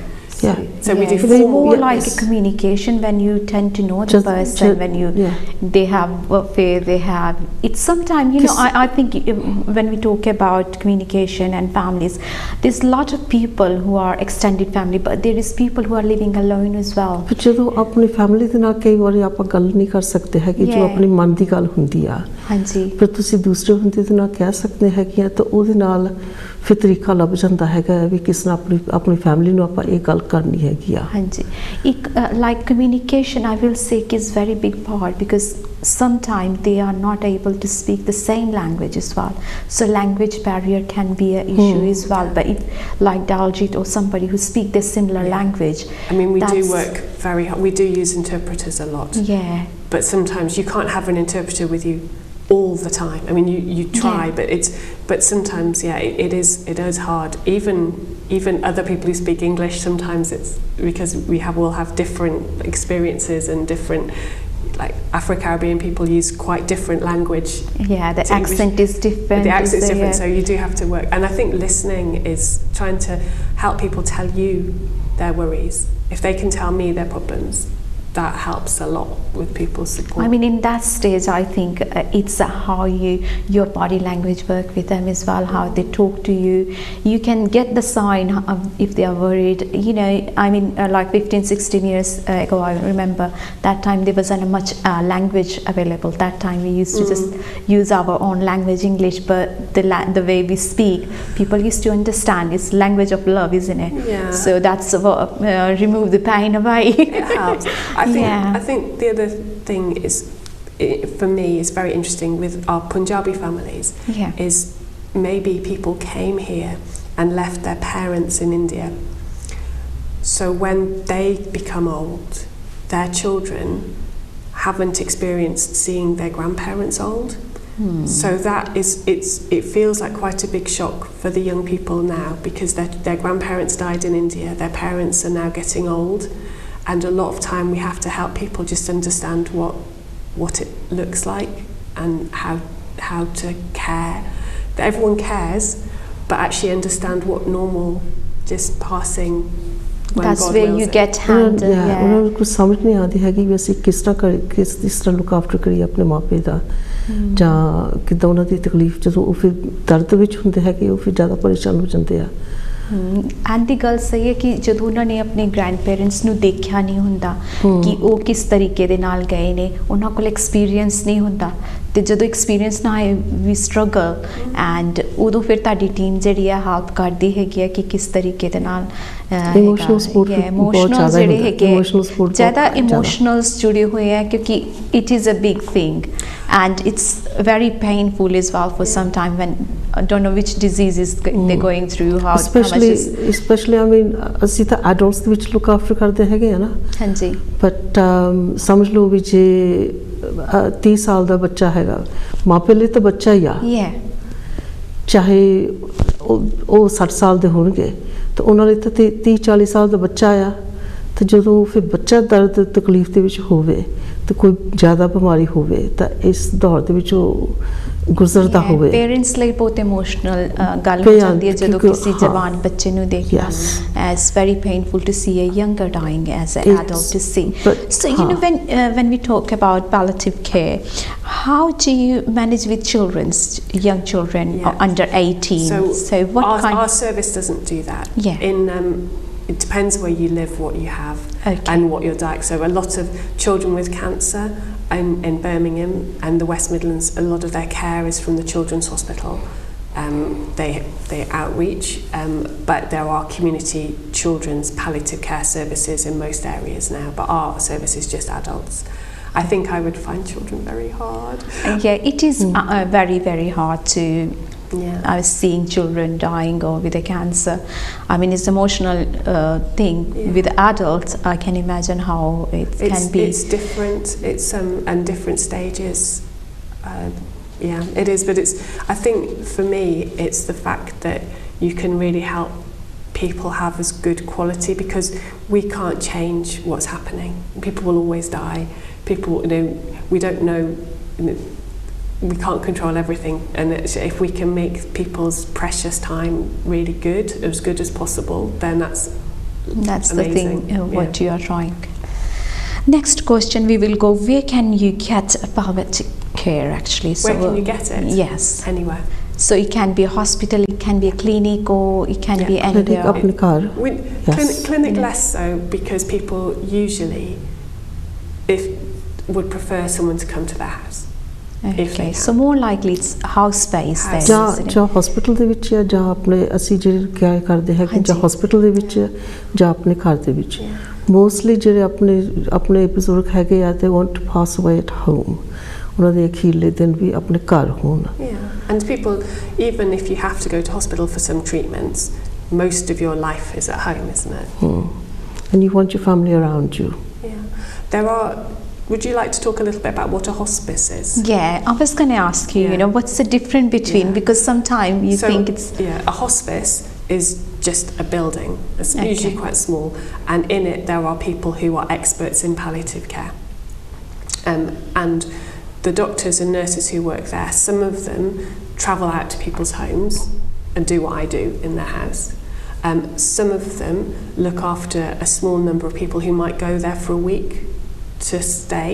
So we do it's more like a communication when you tend to know the person, when you they have a fear, they have it's sometimes, you know, I think when we talk about communication and families, there's a lot of people who are extended family, but there is people who are living alone as well. ਜਦੋਂ ਆਪਣੀ family ਦੇ ਨਾਲ ਕਈ ਵਾਰੀ ਆਪਾਂ ਗੱਲ ਨਹੀਂ ਕਰ ਸਕਦੇ ਹੈਗੇ, ਜੋ ਆਪਣੀ ਮਨ ਦੀ ਗੱਲ ਹੁੰਦੀ ਆ, ਹਾਂਜੀ, ਪਰ ਤੁਸੀਂ ਦੂਸਰੇ ਬੰਦੇ ਦੇ ਨਾਲ ਕਹਿ ਸਕਦੇ ਹੈਗੇ ਆ, ਤਾਂ ਉਹਦੇ ਨਾਲ ਫਿਰ ਤਰੀਕਾ ਲੱਭ ਜਾਂਦਾ ਹੈਗਾ ਵੀ ਕਿਸ ਤਰ੍ਹਾਂ ਆਪਣੀ ਫੈਮਿਲੀ ਨੂੰ ਆਪਾਂ ਇਹ ਗੱਲ ਕਰਨੀ ਹੈਗੀ ਆ। ਹਾਂਜੀ, ਇੱਕ like communication I will say is very big part, because sometimes they are not able to speak the same language as well, so language barrier can be an issue as well. But if like Daljit or somebody who speak the similar language, I mean, we do work very hard, we do use interpreters a lot, but sometimes you can't have an interpreter with you all the time. I mean, you try, but sometimes it is hard. Even other people who speak English, sometimes it's because we'll have different experiences and different, like Afro-Caribbean people use quite different language. Yeah, the accent is different. The accent is different, so you do have to work. And I think listening is trying to help people tell you their worries. If they can tell me their problems, that helps a lot with people's support. I mean, in that stage, I think it's how your body language work with them as well, how they talk to you. You can get the sign if they are worried. You know, I mean, like 15-16 years ago, I remember that time there wasn't much language available. That time we used to just use our own language, English, but the way we speak, people used to understand. It's language of love, isn't it? Yeah. So that's what remove the pain away. It helps. I think the other thing is, for me, is very interesting with our Punjabi families, is maybe people came here and left their parents in India. So when they become old, their children haven't experienced seeing their grandparents old. So that is, it feels like quite a big shock for the young people now, because their grandparents died in India, their parents are now getting old. And a lot of time we have to help people just understand what it looks like and how to care. That everyone cares, but actually understand what normal just passing when That's God where wills you it. get handled. ਉਹਨਾਂ ਨੂੰ ਕੁਝ ਸਮਝ ਨਹੀਂ ਆਉਂਦੀ ਹੈਗੀ ਵੀ ਅਸੀਂ ਕਿਸ ਤਰ੍ਹਾਂ ਲੁੱਕ ਆਫਟਰ ਕਰੀਏ ਆਪਣੇ ਮਾਪੇ ਦਾ, ਜਾਂ ਕਿੱਦਾਂ ਉਹਨਾਂ ਦੀ ਤਕਲੀਫ, ਜਦੋਂ ਉਹ ਫਿਰ ਦਰਦ ਵਿੱਚ ਹੁੰਦੇ ਹੈਗੇ, ਉਹ ਫਿਰ ਜ਼ਿਆਦਾ ਪਰੇਸ਼ਾਨ ਹੋ ਜਾਂਦੇ ਆ। ਐਂਡ ਦੀ ਗੱਲ ਸਹੀ ਹੈ ਕਿ ਜਦੋਂ ਉਹਨਾਂ ਨੇ ਆਪਣੇ ਗ੍ਰੈਂਡ ਪੇਰੈਂਟਸ ਨੂੰ ਦੇਖਿਆ ਨਹੀਂ ਹੁੰਦਾ ਕਿ ਉਹ ਕਿਸ ਤਰੀਕੇ ਦੇ ਨਾਲ ਗਏ ਨੇ, ਉਹਨਾਂ ਕੋਲ ਐਕਸਪੀਰੀਅੰਸ ਨਹੀਂ ਹੁੰਦਾ, ਤੇ ਜਦੋਂ ਐਕਸਪੀਰੀਅੰਸ ਨਾ ਆਏ ਵੀ ਸਟਰਗਲ, ਐਂਡ ਉਦੋਂ ਫਿਰ ਤੁਹਾਡੀ ਟੀਮ ਜਿਹੜੀ ਹੈ ਹੈਲਪ ਕਰਦੀ ਹੈਗੀ ਹੈ ਕਿ ਕਿਸ ਤਰੀਕੇ ਦੇ ਨਾਲ ਇਮੋਸ਼ਨਲ ਸਪੋਰਟ ਇਮੋਸ਼ਨਲ ਜਿਹੜੇ ਹੈਗੇ ਜ਼ਿਆਦਾ ਇਮੋਸ਼ਨਲਸ ਜੁੜੇ ਹੋਏ ਹੈ, ਕਿਉਂਕਿ it is a big thing and it's very painful as well for some time when I don't know which diseases they're going through, how especially I mean ਅਸੀਂ ਤਾਂ adults ਦੇ ਵਿੱਚ look after ਕਰਦੇ ਹੈਗੇ ਆ ਨਾ, ਹਾਂਜੀ, but ਸਮਝ ਲਓ ਵੀ ਜੇ 30 ਸਾਲ ਦਾ ਬੱਚਾ ਹੈਗਾ, ਮਾਪੇ ਲਈ ਤਾਂ ਬੱਚਾ ਹੀ ਆ, ਚਾਹੇ ਉਹ 60 ਸਾਲ ਦੇ ਹੋਣਗੇ, ਤਾਂ ਉਹਨਾਂ ਲਈ ਤਾਂ 30-40 ਸਾਲ ਦਾ ਬੱਚਾ ਆ, ਤੇ ਜਦੋਂ ਫਿਰ ਬੱਚਾ ਦਰਦ ਤਕਲੀਫ ਦੇ ਵਿੱਚ ਹੋਵੇ, ਤੇ ਕੋਈ ਜ਼ਿਆਦਾ ਬਿਮਾਰੀ ਹੋਵੇ, ਤਾਂ ਇਸ ਦੌਰ ਦੇ ਵਿੱਚ ਉਹ ਗੁਜ਼ਰਦਾ ਹੋਵੇ, ਪੇਰੈਂਟਸ ਲਈ ਬਹੁਤ ਇਮੋਸ਼ਨਲ ਗੱਲ ਹੋ ਜਾਂਦੀ ਹੈ ਜਦੋਂ ਕਿਸੇ ਜਵਾਨ ਬੱਚੇ ਨੂੰ ਦੇਖਣਾ, as very painful to see a younger dying as an adult to see. So you know, when we talk about palliative care, how do you manage with young children under 18? So what our service doesn't do that. It depends where you live, what you have, and what you're diagnosed. So a lot of children with cancer in Birmingham and the West Midlands, a lot of their care is from the Children's Hospital. They outreach, but there are community children's palliative care services in most areas now, but our service is just adults. I think I would find children very hard. It is very, very hard to I was seeing children dying or with a cancer. I mean, it's an emotional thing. With adults, I can imagine how can be. It's different. It's and different stages. It is. But I think for me, it's the fact that you can really help people have as good quality, because we can't change what's happening. People will always die. People, we don't know. we can't control everything, and if we can make people's precious time really good as possible, then that's the amazing. thing what you are trying. Next question, we will go, where can you get palliative care actually? Where can you get it? Yes. Anywhere. So it can be a hospital, it can be a clinic, or it can be anywhere. Clinic less so, because people usually would prefer someone to come to their house. Okay, so more likely it's house based then. ਜਾਂ hospital ਦੇ ਵਿੱਚ ਜਾਂ ਆਪਣੇ ਅਸੀਂ ਜਿਹੜੇ care ਕਰਦੇ ਹੈਗੇ ਜਾਂ ਹਸਪੀਟਲ ਦੇ ਵਿੱਚ ਜਾਂ ਆਪਣੇ ਘਰ ਦੇ ਵਿੱਚ ਮੋਸਟਲੀ ਜਿਹੜੇ ਆਪਣੇ ਬਜ਼ੁਰਗ ਹੈਗੇ ਆ they want to pass away at home. ਉਹਨਾਂ ਦੇ ਅਖੀਰਲੇ ਦਿਨ ਵੀ ਆਪਣੇ ਘਰ ਹੋਣ. And people, even if you have to go to hospital for some treatments, most of your life is at home, isn't it? And you want your family around you. Would you like to talk a little bit about what a hospice is? Yeah, I was going to ask you, what's the difference between, because sometimes you think it's... a hospice is just a building. It's usually quite small, and in it there are people who are experts in palliative care. And the doctors and nurses who work there, some of them travel out to people's homes and do what I do in their house. Some of them look after a small number of people who might go there for a week to stay,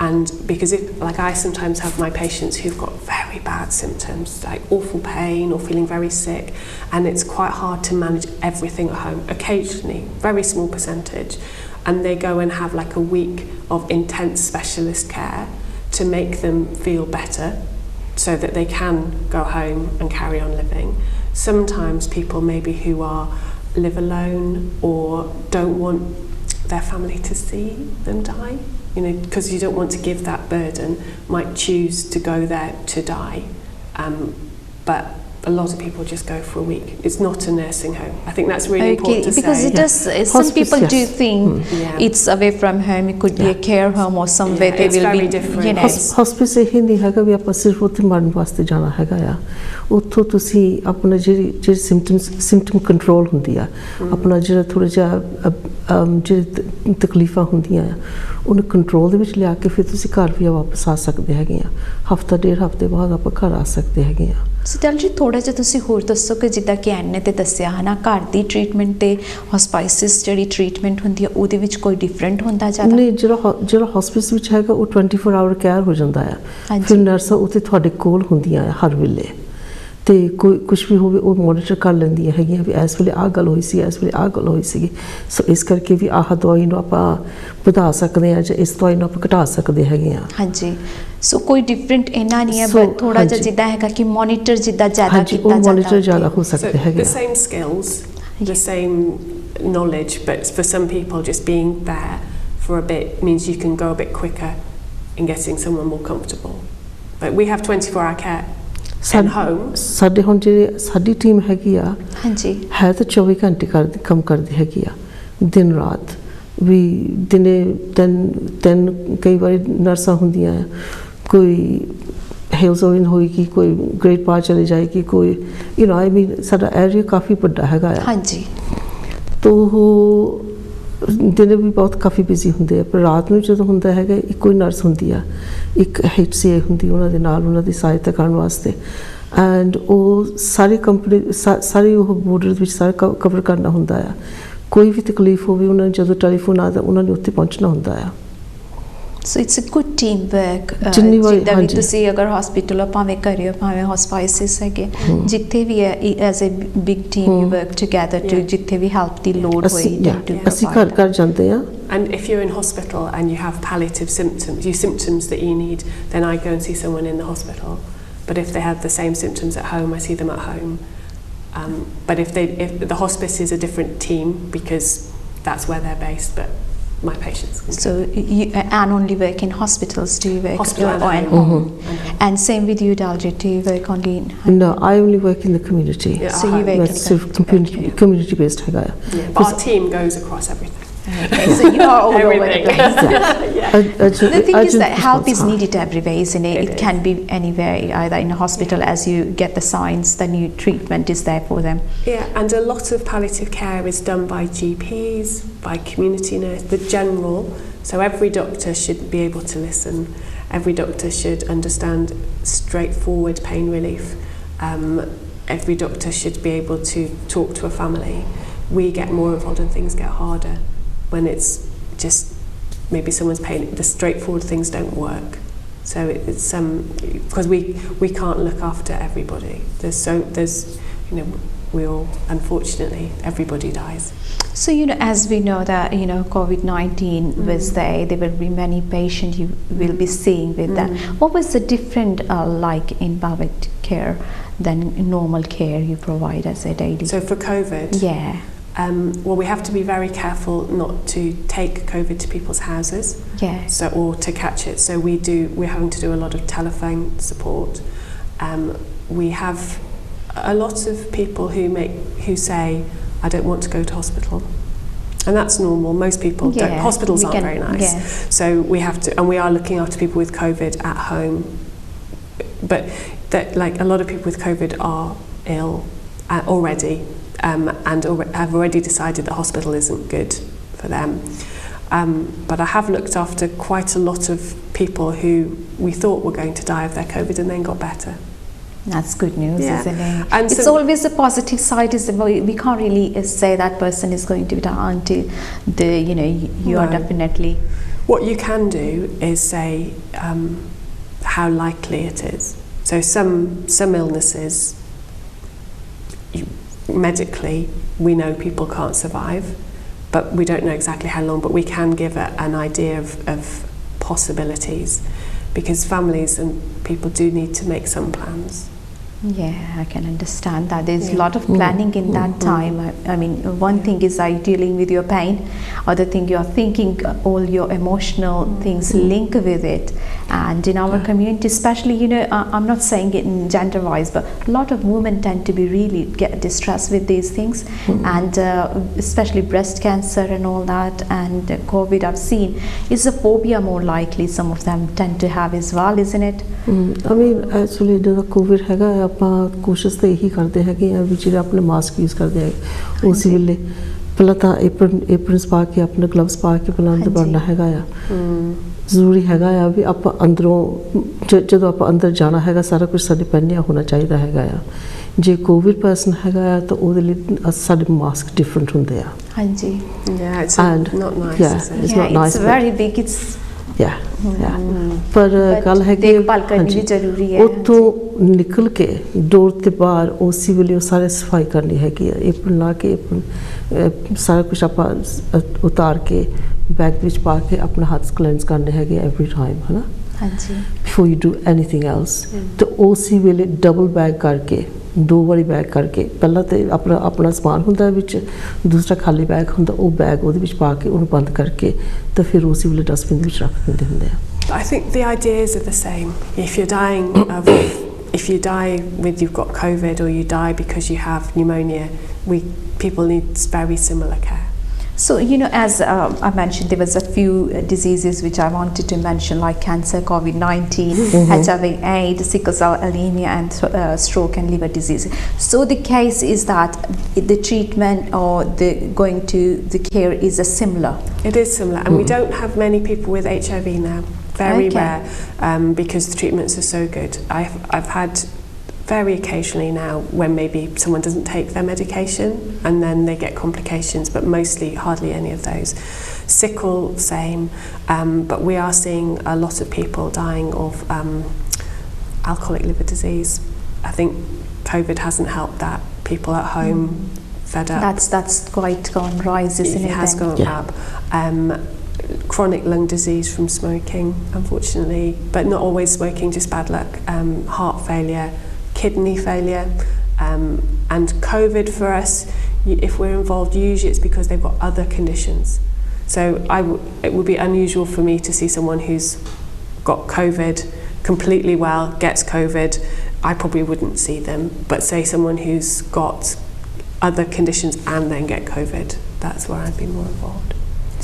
and because I sometimes have my patients who've got very bad symptoms, like awful pain or feeling very sick, and it's quite hard to manage everything at home. Occasionally, very small percentage, and they go and have like a week of intense specialist care to make them feel better so that they can go home and carry on living. Sometimes people maybe who live alone or don't want their family to see them die, because you don't want to give that burden, might choose to go there to die, but a lot of people just go for a week. It's not a nursing home. I think that's really important to because say. It does, some people do think it's away from home, it could be a care home or somewhere they will be different. Hospice ਇਹ ਨਹੀਂ ਹੈਗਾ ਵੀ ਆਪਾਂ ਸਿਰਫ ਉੱਥੇ ਮਰਨ ਵਾਸਤੇ ਜਾਣਾ ਹੈਗਾ ਆ ਉੱਥੋਂ ਤੁਸੀਂ ਆਪਣਾ ਜਿਹੜੀ ਸਿੰਪਟਮ ਕੰਟਰੋਲ ਹੁੰਦੀ ਆ ਆਪਣਾ ਜਿਹੜਾ ਥੋੜਾ ਜਿਹਾ ਜਿਹੜੀ ਤਕਲੀਫਾਂ ਹੁੰਦੀਆਂ ਆ ਉਹਨੂੰ ਕੰਟਰੋਲ ਦੇ ਵਿੱਚ ਲਿਆ ਕੇ ਫਿਰ ਤੁਸੀਂ ਘਰ ਵੀ ਵਾਪਸ ਆ ਸਕਦੇ ਹੈਗੇ ਆ ਹਫਤਾ ਡੇਢ ਹਫਤੇ ਬਾਅਦ ਆਪਾਂ ਘਰ ਆ ਸਕਦੇ ਹੈਗੇ ਆ ਸਿਟਲ ਜੀ ਥੋੜਾ ਜਿਹਾ ਤੁਸੀਂ ਹੋਰ ਦੱਸੋ ਕਿ ਜਿੱਦਾਂ ਕਿ ਐਨੇ ਤੇ ਦੱਸਿਆ ਹਨਾ ਘਰ ਦੀ ਟ੍ਰੀਟਮੈਂਟ ਤੇ ਹਸਪਾਈਸਿਸ ਜਿਹੜੀ ਟ੍ਰੀਟਮੈਂਟ ਹੁੰਦੀ ਆ ਉਹਦੇ ਵਿੱਚ ਕੋਈ ਡਿਫਰੈਂਟ ਹੁੰਦਾ ਜ਼ਿਆਦਾ ਨਹੀਂ ਜਿਹੜਾ ਹਸਪੀਟਲ ਵਿੱਚ ਹੈਗਾ ਉਹ 24 ਆਵਰ ਕੇਅਰ ਹੋ ਜਾਂਦਾ ਆ ਫਿਰ ਨਰਸਾਂ ਉੱਥੇ ਤੁਹਾਡੇ ਕੋਲ ਹੁੰਦੀਆਂ ਆ ਹਰ ਵੇਲੇ ਤੇ ਕੋਈ ਕੁਛ ਵੀ ਹੋਵੇ ਉਹ ਮੋਨੀਟਰ ਕਰ ਲੈਂਦੀਆਂ ਹੈਗੀਆਂ ਵੀ ਇਸ ਵੇਲੇ ਆਹ ਗੱਲ ਹੋਈ ਸੀ ਇਸ ਵੇਲੇ ਆਹ ਗੱਲ ਹੋਈ ਸੀਗੀ ਸੋ ਇਸ ਕਰਕੇ ਵੀ ਆਹ ਦਵਾਈ ਨੂੰ ਆਪਾਂ ਵਧਾ ਸਕਦੇ ਹਾਂ ਜਾਂ ਇਸ ਦਵਾਈ ਨੂੰ ਆਪਾਂ ਘਟਾ ਸਕਦੇ ਹੈਗੇ ਆ ਹਾਂਜੀ ਸੋ ਕੋਈ ਡਿਫਰੈਂਟ ਇਹਨਾਂ ਨਹੀਂ ਹੈ ਬਟ ਥੋੜਾ ਜਿਹਾ ਜਿੱਦਾਂ ਹੈਗਾ ਕਿ ਮੋਨੀਟਰ ਜਿੱਦਾਂ ਜ਼ਿਆਦਾ ਕੀਤਾ ਜਾਂਦਾ ਮੋਨੀਟਰ ਜ਼ਿਆਦਾ ਹੋ ਸਕਦੇ ਹੈਗੇ the same skills the same knowledge but for some people just being there for a bit means you can go a bit quicker in getting someone more comfortable but we have 24-hour care ਸਾਡੇ ਹੁਣ ਜਿਹੜੀ ਸਾਡੀ team ਹੈਗੀ ਆ ਹਾਂਜੀ ਹੈ ਤਾਂ 24 ਘੰਟੇ ਕੰਮ ਕਰਦੀ ਹੈਗੀ ਆ ਦਿਨ ਰਾਤ ਵੀ ਦਿਨੇ ਤਿੰਨ ਕਈ ਵਾਰੀ ਨਰਸਾਂ ਹੁੰਦੀਆਂ ਕੋਈ ਹੈਲਜ਼ੋਇਨ ਹੋਏਗੀ ਕੋਈ ਗ੍ਰੇਟ ਪਾਰ ਚਲੇ ਜਾਏਗੀ ਕੋਈ ਆਈ ਮੀਨ ਸਾਡਾ ਏਰੀਆ ਕਾਫੀ ਵੱਡਾ ਹੈਗਾ ਆ ਹਾਂਜੀ ਤੋ ਦਿਨੇ ਵੀ ਬਹੁਤ ਕਾਫੀ ਬਿਜ਼ੀ ਹੁੰਦੇ ਆ ਪਰ ਰਾਤ ਨੂੰ ਜਦੋਂ ਹੁੰਦਾ ਹੈਗਾ ਇੱਕੋ ਹੀ ਨਰਸ ਹੁੰਦੀ ਆ ਇੱਕ HCA ਹੁੰਦੀ ਉਹਨਾਂ ਦੇ ਨਾਲ ਉਹਨਾਂ ਦੀ ਸਹਾਇਤਾ ਕਰਨ ਵਾਸਤੇ ਐਂਡ ਉਹ ਸਾਰੀ ਕੰਪਨੀ ਸਾਰੀ ਉਹ ਬੋਰਡਰ ਵਿੱਚ ਸਾਰਾ ਕਵਰ ਕਰਨਾ ਹੁੰਦਾ ਆ ਕੋਈ ਵੀ ਤਕਲੀਫ ਹੋਵੇ ਉਹਨਾਂ ਨੂੰ ਜਦੋਂ ਟੈਲੀਫੋਨ ਆਦਾ ਉਹਨਾਂ ਨੇ ਉੱਥੇ ਪਹੁੰਚਣਾ ਹੁੰਦਾ ਆ So it's a good team work. ਜਿੱਦਾਂ ਵੀ ਤੁਸੀਂ ਅਗਰ ਹਸਪੀਟਲ ਹੋ ਭਾਵੇਂ ਘਰੇ ਹੋ ਭਾਵੇਂ ਹਸਪਾਈਸਿਸ ਹੈਗੇ ਜਿੱਥੇ ਵੀ ਹੈ as a big team you work together to ਜਿੱਥੇ ਵੀ ਹੈਲਪ ਦੀ ਲੋੜ ਹੋਈ ਅਸੀਂ ਘਰ ਜਾਂਦੇ ਆ And if you're in hospital and you have palliative symptoms that you need, then I go and see someone in the hospital. But if they have the same symptoms at home, I see them at home. But if the hospice is a different team because that's where they're based, but my patients. So you only work in hospitals? Do you work hospital and home? And same with you, Daljit. Do you work only in home? No, I only work in the community. Yeah, so you work in community based. Our team goes across everything. Okay, so you are all over the place. The thing is that help is needed everywhere, isn't it? It can be anywhere, either in a hospital as you get the signs, the new treatment is there for them. Yeah, and a lot of palliative care is done by GPs, by community nurses, the general. So every doctor should be able to listen every doctor should understand straightforward pain relief. Every doctor should be able to talk to a family. We get more involved and things get harder when it's just maybe someone's pain. The straightforward things don't work. So it's because we can't look after everybody. There's we all, unfortunately, everybody dies. So, as we know that, COVID-19 was there will be many patients you will be seeing with that. What was the different like in Balbir care than normal care you provide as a daily? So for COVID? Yeah. Well, we have to be very careful not to take COVID to people's houses. Yeah. Or to catch it. So we're having to do a lot of telephone support. We have a lot of people who say, I don't want to go to hospital. And that's normal. Most people don't. Hospitals aren't very nice. Yeah. So we have to, and we are looking after people with COVID at home. But like a lot of people with COVID are ill already, and have already decided that hospital isn't good for them. But I have looked after quite a lot of people who we thought were going to die of their COVID and then got better. That's good news, isn't it? And it's always a positive side. Is we can't really say that person is going to die until you are definitely. What you can do is say how likely it is. So some illnesses, medically, we know people can't survive, but we don't know exactly how long. But we can give an idea of possibilities, because families and people do need to make some plans. Yeah, I can understand that. There's a lot of planning in that time. I mean, one thing is dealing with your pain, other thing you are thinking all your emotional things link with it. And in our community, especially, I'm not saying it in gender wise, but a lot of women tend to be really get distressed with these things, and especially breast cancer and all that, and COVID I've seen is a phobia more likely some of them tend to have as well, isn't it? I mean, actually the COVID ਹੈਗਾ ਆਪਾਂ ਕੋਸ਼ਿਸ਼ ਤਾਂ ਇਹੀ ਕਰਦੇ ਹੈਗੇ ਆ ਵੀ ਜਿਹੜੇ ਆਪਣੇ ਮਾਸਕ ਯੂਜ਼ ਕਰਦੇ ਹੈ ਉਸੇ ਵੇਲੇ ਪਹਿਲਾਂ ਤਾਂ ਐਪਰਨਸ ਪਾ ਕੇ ਆਪਣੇ ਗਲਵਸ ਪਾ ਕੇ ਪਹਿਲਾਂ ਅੰਦਰ ਵੜਨਾ ਹੈਗਾ ਆ ਜ਼ਰੂਰੀ ਹੈਗਾ ਆ ਵੀ ਆਪਾਂ ਅੰਦਰੋਂ ਜਦੋਂ ਆਪਾਂ ਅੰਦਰ ਜਾਣਾ ਹੈਗਾ ਸਾਰਾ ਕੁਝ ਸਾਡੇ ਪਹਿਨਿਆ ਹੋਣਾ ਚਾਹੀਦਾ ਹੈਗਾ ਆ ਜੇ ਕੋਵਿਡ ਪਰਸਨ ਹੈਗਾ ਆ ਤਾਂ ਉਹਦੇ ਲਈ ਸਾਡੇ ਮਾਸਕ ਡਿਫਰੈਂਟ ਹੁੰਦੇ ਆ ਹਾਂਜੀ yeah it's not nice it's not nice, it's very big, it's पर गल है कि उत्थों निकल के डोर ते बाहर उसी वेले सारे सफाई करनी हैगी एप्रन ला के सारा कुछ आपा उतार के बैग विच पा के अपना हाथ क्लेंस करने हैगे एवरी टाइम है ना before you do anything else तो उसी वेले डबल बैग करके दो वाली बैग करके पहला तो अपना समान हुंदा विच दूसरा खाली बैग हुंदा वो बैग उहदे विच पा के उहनूं बंद करके तो फिर उसी वेले डस्टबिन विच रख दिंदे हुंदे आ I think the ideas are the same. If you die with you've got COVID or you die because you have pneumonia, people need very similar care. So, as I mentioned, there was a few diseases which I wanted to mention, like cancer, COVID-19, HIV/AIDS, sickle cell anemia, and stroke and liver disease. So the case is that the treatment or the care is similar. It is similar, and we don't have many people with HIV now. Very rare, because the treatments are so good. I've had very occasionally now when maybe someone doesn't take their medication and then they get complications, but mostly hardly any of those. Sickle, same, but we are seeing a lot of people dying of alcoholic liver disease. I think COVID hasn't helped that. People at home fed up. That's quite gone rise, isn't it? It has gone up. Chronic lung disease from smoking, unfortunately, but not always smoking, just bad luck. Heart failure, kidney failure, and COVID for us, if we're involved, usually it's because they've got other conditions. So it would be unusual for me to see someone who's got COVID completely well, gets COVID, I probably wouldn't see them. But say someone who's got other conditions and then get COVID, that's where I'd be more involved.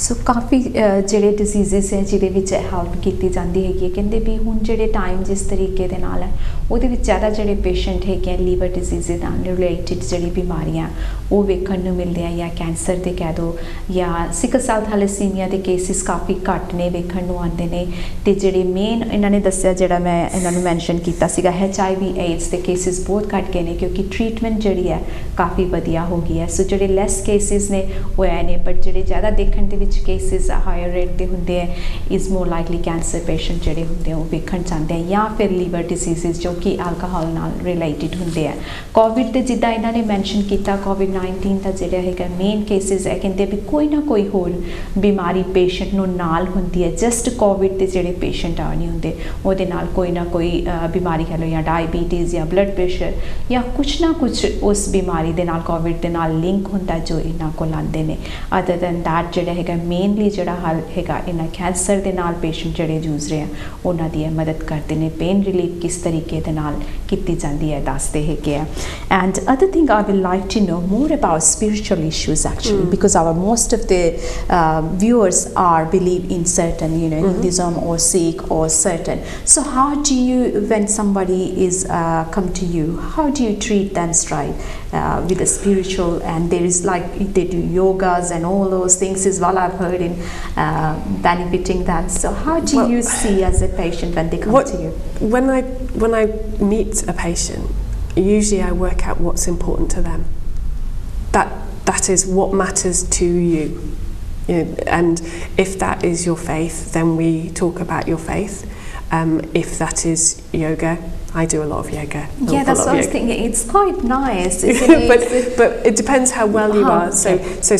ਸੋ ਕਾਫੀ ਜਿਹੜੇ diseases ਹੈ ਜਿਹਦੇ ਵਿੱਚ help ਕੀਤੀ ਜਾਂਦੀ ਹੈਗੀ ਹੈ ਕਹਿੰਦੇ ਵੀ ਹੁਣ ਜਿਹੜੇ ਟਾਈਮ ਜਿਸ ਤਰੀਕੇ ਦੇ ਨਾਲ ਹੈ ਉਹਦੇ ਵਿੱਚ ਜ਼ਿਆਦਾ ਜਿਹੜੇ ਪੇਸ਼ੈਂਟ ਹੈਗੇ ਲੀਵਰ ਡਿਸੀਜ਼ ਨਾਲ ਰਿਲੇਟਿਡ ਜਿਹੜੀ ਬਿਮਾਰੀਆਂ ਉਹ ਵੇਖਣ ਨੂੰ ਮਿਲਦੇ ਆ ਜਾਂ ਕੈਂਸਰ ਦੇ ਕਹਿ ਦਿਓ ਜਾਂ ਸਿਕਲ ਸੈਲ ਥੈਲੇਸੀਮੀਆ ਦੇ ਕੇਸਿਸ ਕਾਫੀ ਘੱਟ ਨੇ ਵੇਖਣ ਨੂੰ ਆਉਂਦੇ ਨੇ ਤੇ ਜਿਹੜੇ ਮੇਨ ਇਹਨਾਂ ਨੇ ਦੱਸਿਆ ਜਿਹੜਾ ਮੈਂ ਇਹਨਾਂ ਨੂੰ ਮੈਂਸ਼ਨ ਕੀਤਾ ਸੀਗਾ HIV AIDS ਦੇ ਕੇਸਿਸ ਬਹੁਤ ਘੱਟ ਗਏ ਨੇ ਕਿਉਂਕਿ ਟ੍ਰੀਟਮੈਂਟ ਜਿਹੜੀ ਹੈ ਕਾਫੀ ਵਧੀਆ ਹੋ ਗਈ ਹੈ ਸੋ ਜਿਹੜੇ ਲੈਸ ਕੇਸਿਸ ਨੇ ਉਹ ਐ ਨੇ ਬਟ ਜਿਹੜੇ ਜ਼ਿਆਦਾ ਦੇਖਣ ਦੇ ਵਿੱਚ ਕੇਸਿਸ ਹਾਇਰ ਰੇਟ ਦੇ ਹੁੰਦੇ ਆ is more likely cancer patient ਜਿਹੜੇ ਹੁੰਦੇ ਆ ਉਹ ਵੇਖਣ ਚਾਹੁੰਦੇ ਆ ਜਾਂ ਫਿਰ ਲੀਵਰ ਡਿਸੀਜ਼ਸ ਜੋ ਕਿ ਐਲਕੋਹਲ ਨਾਲ ਰਿਲੇਟਿਡ ਹੁੰਦੇ ਆ ਕੋਵਿਡ ਦੇ ਜਿੱਦਾਂ ਇਹਨਾਂ ਨੇ ਮੈਂਸ਼ਨ ਕੀਤਾ COVID-19 ਦਾ ਜਿਹੜਾ ਹੈਗਾ ਮੇਨ ਕੇਸਿਸ ਹੈ ਕਹਿੰਦੇ ਵੀ ਕੋਈ ਨਾ ਕੋਈ ਹੋਰ ਬਿਮਾਰੀ ਪੇਸ਼ੈਂਟ ਨੂੰ ਨਾਲ ਹੁੰਦੀ ਹੈ ਜਸਟ ਕੋਵਿਡ ਦੇ ਜਿਹੜੇ ਪੇਸ਼ੈਂਟ ਆ ਨਹੀਂ ਹੁੰਦੇ ਉਹਦੇ ਨਾਲ ਕੋਈ ਨਾ ਕੋਈ ਬਿਮਾਰੀ ਕਹਿ ਲਓ ਜਾਂ ਡਾਇਬੀਟੀਜ਼ ਜਾਂ ਬਲੱਡ ਪ੍ਰੈਸ਼ਰ ਜਾਂ ਕੁਛ ਨਾ ਕੁਛ ਉਸ ਬਿਮਾਰੀ ਦੇ ਨਾਲ ਕੋਵਿਡ ਦੇ ਨਾਲ ਲਿੰਕ ਹੁੰਦਾ ਜੋ ਇਹਨਾਂ ਕੋਲ ਆਉਂਦੇ ਨੇ ਅਦਰ ਦੈਨ ਦੈਟ ਜਿਹੜਾ ਹੈਗਾ ਮੇਨਲੀ ਜਿਹੜਾ ਹੱਲ ਹੈਗਾ ਇਹਨਾਂ ਕੈਂਸਰ ਦੇ ਨਾਲ ਪੇਸ਼ੈਂਟ ਜਿਹੜੇ ਜੂਝ ਰਹੇ ਆ ਉਹਨਾਂ ਦੀ ਮਦਦ ਕਰਦੇ ਨੇ ਪੇਨ ਰਿਲੀਫ ਕਿਸ ਤਰੀਕੇ ਦੇ ਨਾਲ ਕੀਤੀ ਜਾਂਦੀ ਹੈ ਦੱਸਦੇ ਹੈਗੇ ਆ and other thing I will like to know more about spiritual issues actually because our most of the viewers are believe in certain Hinduism or Sikh or certain so how do you when somebody is come to you how do you treat them straight with the spiritual and there is like they do yogas and all those things as well I've heard in benefiting that so how do you see as a patient when they come to you when I meet a patient usually I work out what's important to them that is what matters to you, and if that is your faith then we talk about your faith if that is yoga I do a lot of yoga yeah that's what I was thinking it's quite nice isn't it? but it depends how well you are so for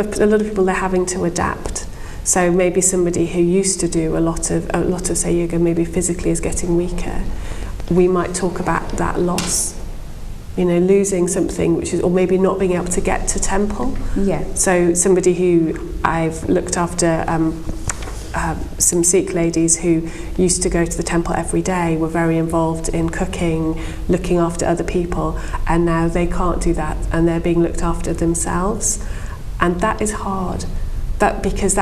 a lot of people they're having to adapt so maybe somebody who used to do a lot of say yoga maybe physically is getting weaker we might talk about that loss losing something which is or maybe not being able to get to temple so somebody who I've looked after some Sikh ladies who used to go to the temple every day were very involved in cooking looking after other people and now they can't do that and they're being looked after themselves and that is hard because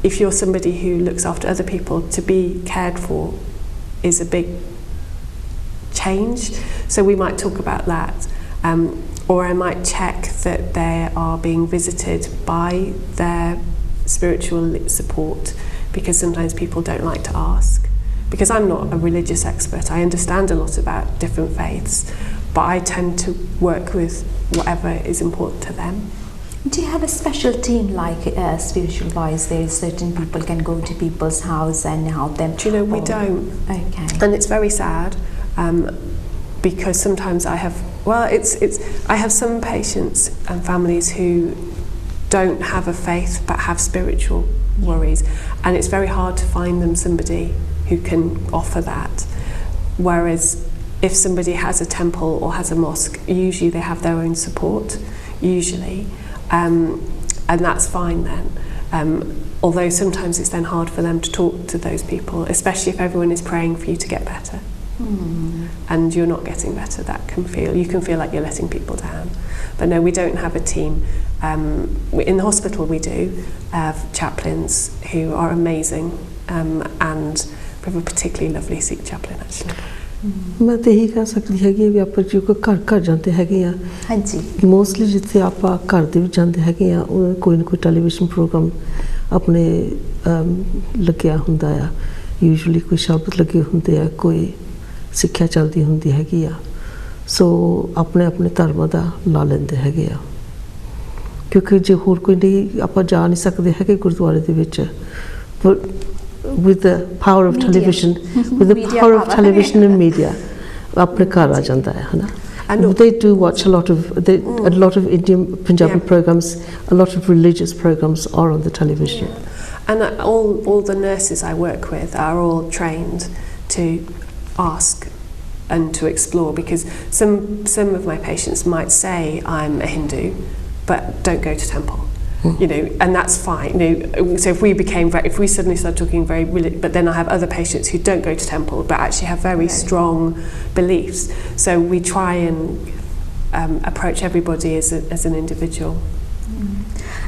if you're somebody who looks after other people to be cared for is a big change so we might talk about that or I might check that they are being visited by their spiritual support because sometimes people don't like to ask because I'm not a religious expert I understand a lot about different faiths but I tend to work with whatever is important to them. Do you have a special team like spiritual wise there is certain people can go to people's house and help them? Do you know we don't okay and it's very sad because sometimes I have some patients and families who don't have a faith but have spiritual worries and it's very hard to find them somebody who can offer that whereas if somebody has a temple or has a mosque usually they have their own support usually and that's fine then although sometimes it's then hard for them to talk to those people especially if everyone is praying for you to get better and you're not getting better you can feel like you're letting people down but no we don't have a team in the hospital we do have chaplains who are amazing and we have a particularly lovely Sikh chaplain actually ਮੈਂ ਤਾਂ ਇਹੀ ਕਹਿ ਸਕਦੀ ਹੈਗੀ ਵੀ ਆਪਾਂ ਜੋ ਘਰ ਘਰ ਜਾਂਦੇ ਹੈਗੇ ਆ ਹਾਂਜੀ ਮੋਸਟਲੀ ਜਿੱਥੇ ਆਪਾਂ ਘਰ ਦੇ ਵਿੱਚ ਜਾਂਦੇ ਹੈਗੇ ਆ ਉਹ ਕੋਈ ਨਾ ਕੋਈ ਟੈਲੀਵਿਜ਼ਨ ਪ੍ਰੋਗਰਾਮ ਆਪਣੇ ਲੱਗਿਆ ਹੁੰਦਾ ਆ ਯੂਜੂਲੀ ਕੋਈ ਸ਼ਬਦ ਲੱਗੇ ਹੁੰਦੇ ਆ ਕੋਈ ਸਿੱਖਿਆ ਚੱਲਦੀ ਹੁੰਦੀ ਹੈਗੀ ਆ ਸੋ ਆਪਣੇ ਧਰਮ ਦਾ ਲਾ ਲੈਂਦੇ ਹੈਗੇ ਆ ਕਿਉਂਕਿ ਜੇ ਹੋਰ ਕੋਈ ਨਹੀਂ ਆਪਾਂ ਜਾ ਨਹੀਂ ਸਕਦੇ ਹੈਗੇ ਗੁਰਦੁਆਰੇ ਦੇ ਵਿੱਚ with the power of television with the power of television and media ਆਪਣੇ ਘਰ ਆ ਜਾਂਦਾ ਹੈ ਹਨਾ and they do watch a lot of Indian Punjabi programs a lot of religious programs are on the television and all the nurses I work with are all trained to ask and to explore because some of my patients might say I'm a Hindu but don't go to temple and that's fine so if we suddenly start talking very but then I have other patients who don't go to temple but actually have very strong beliefs so we try and approach everybody as an individual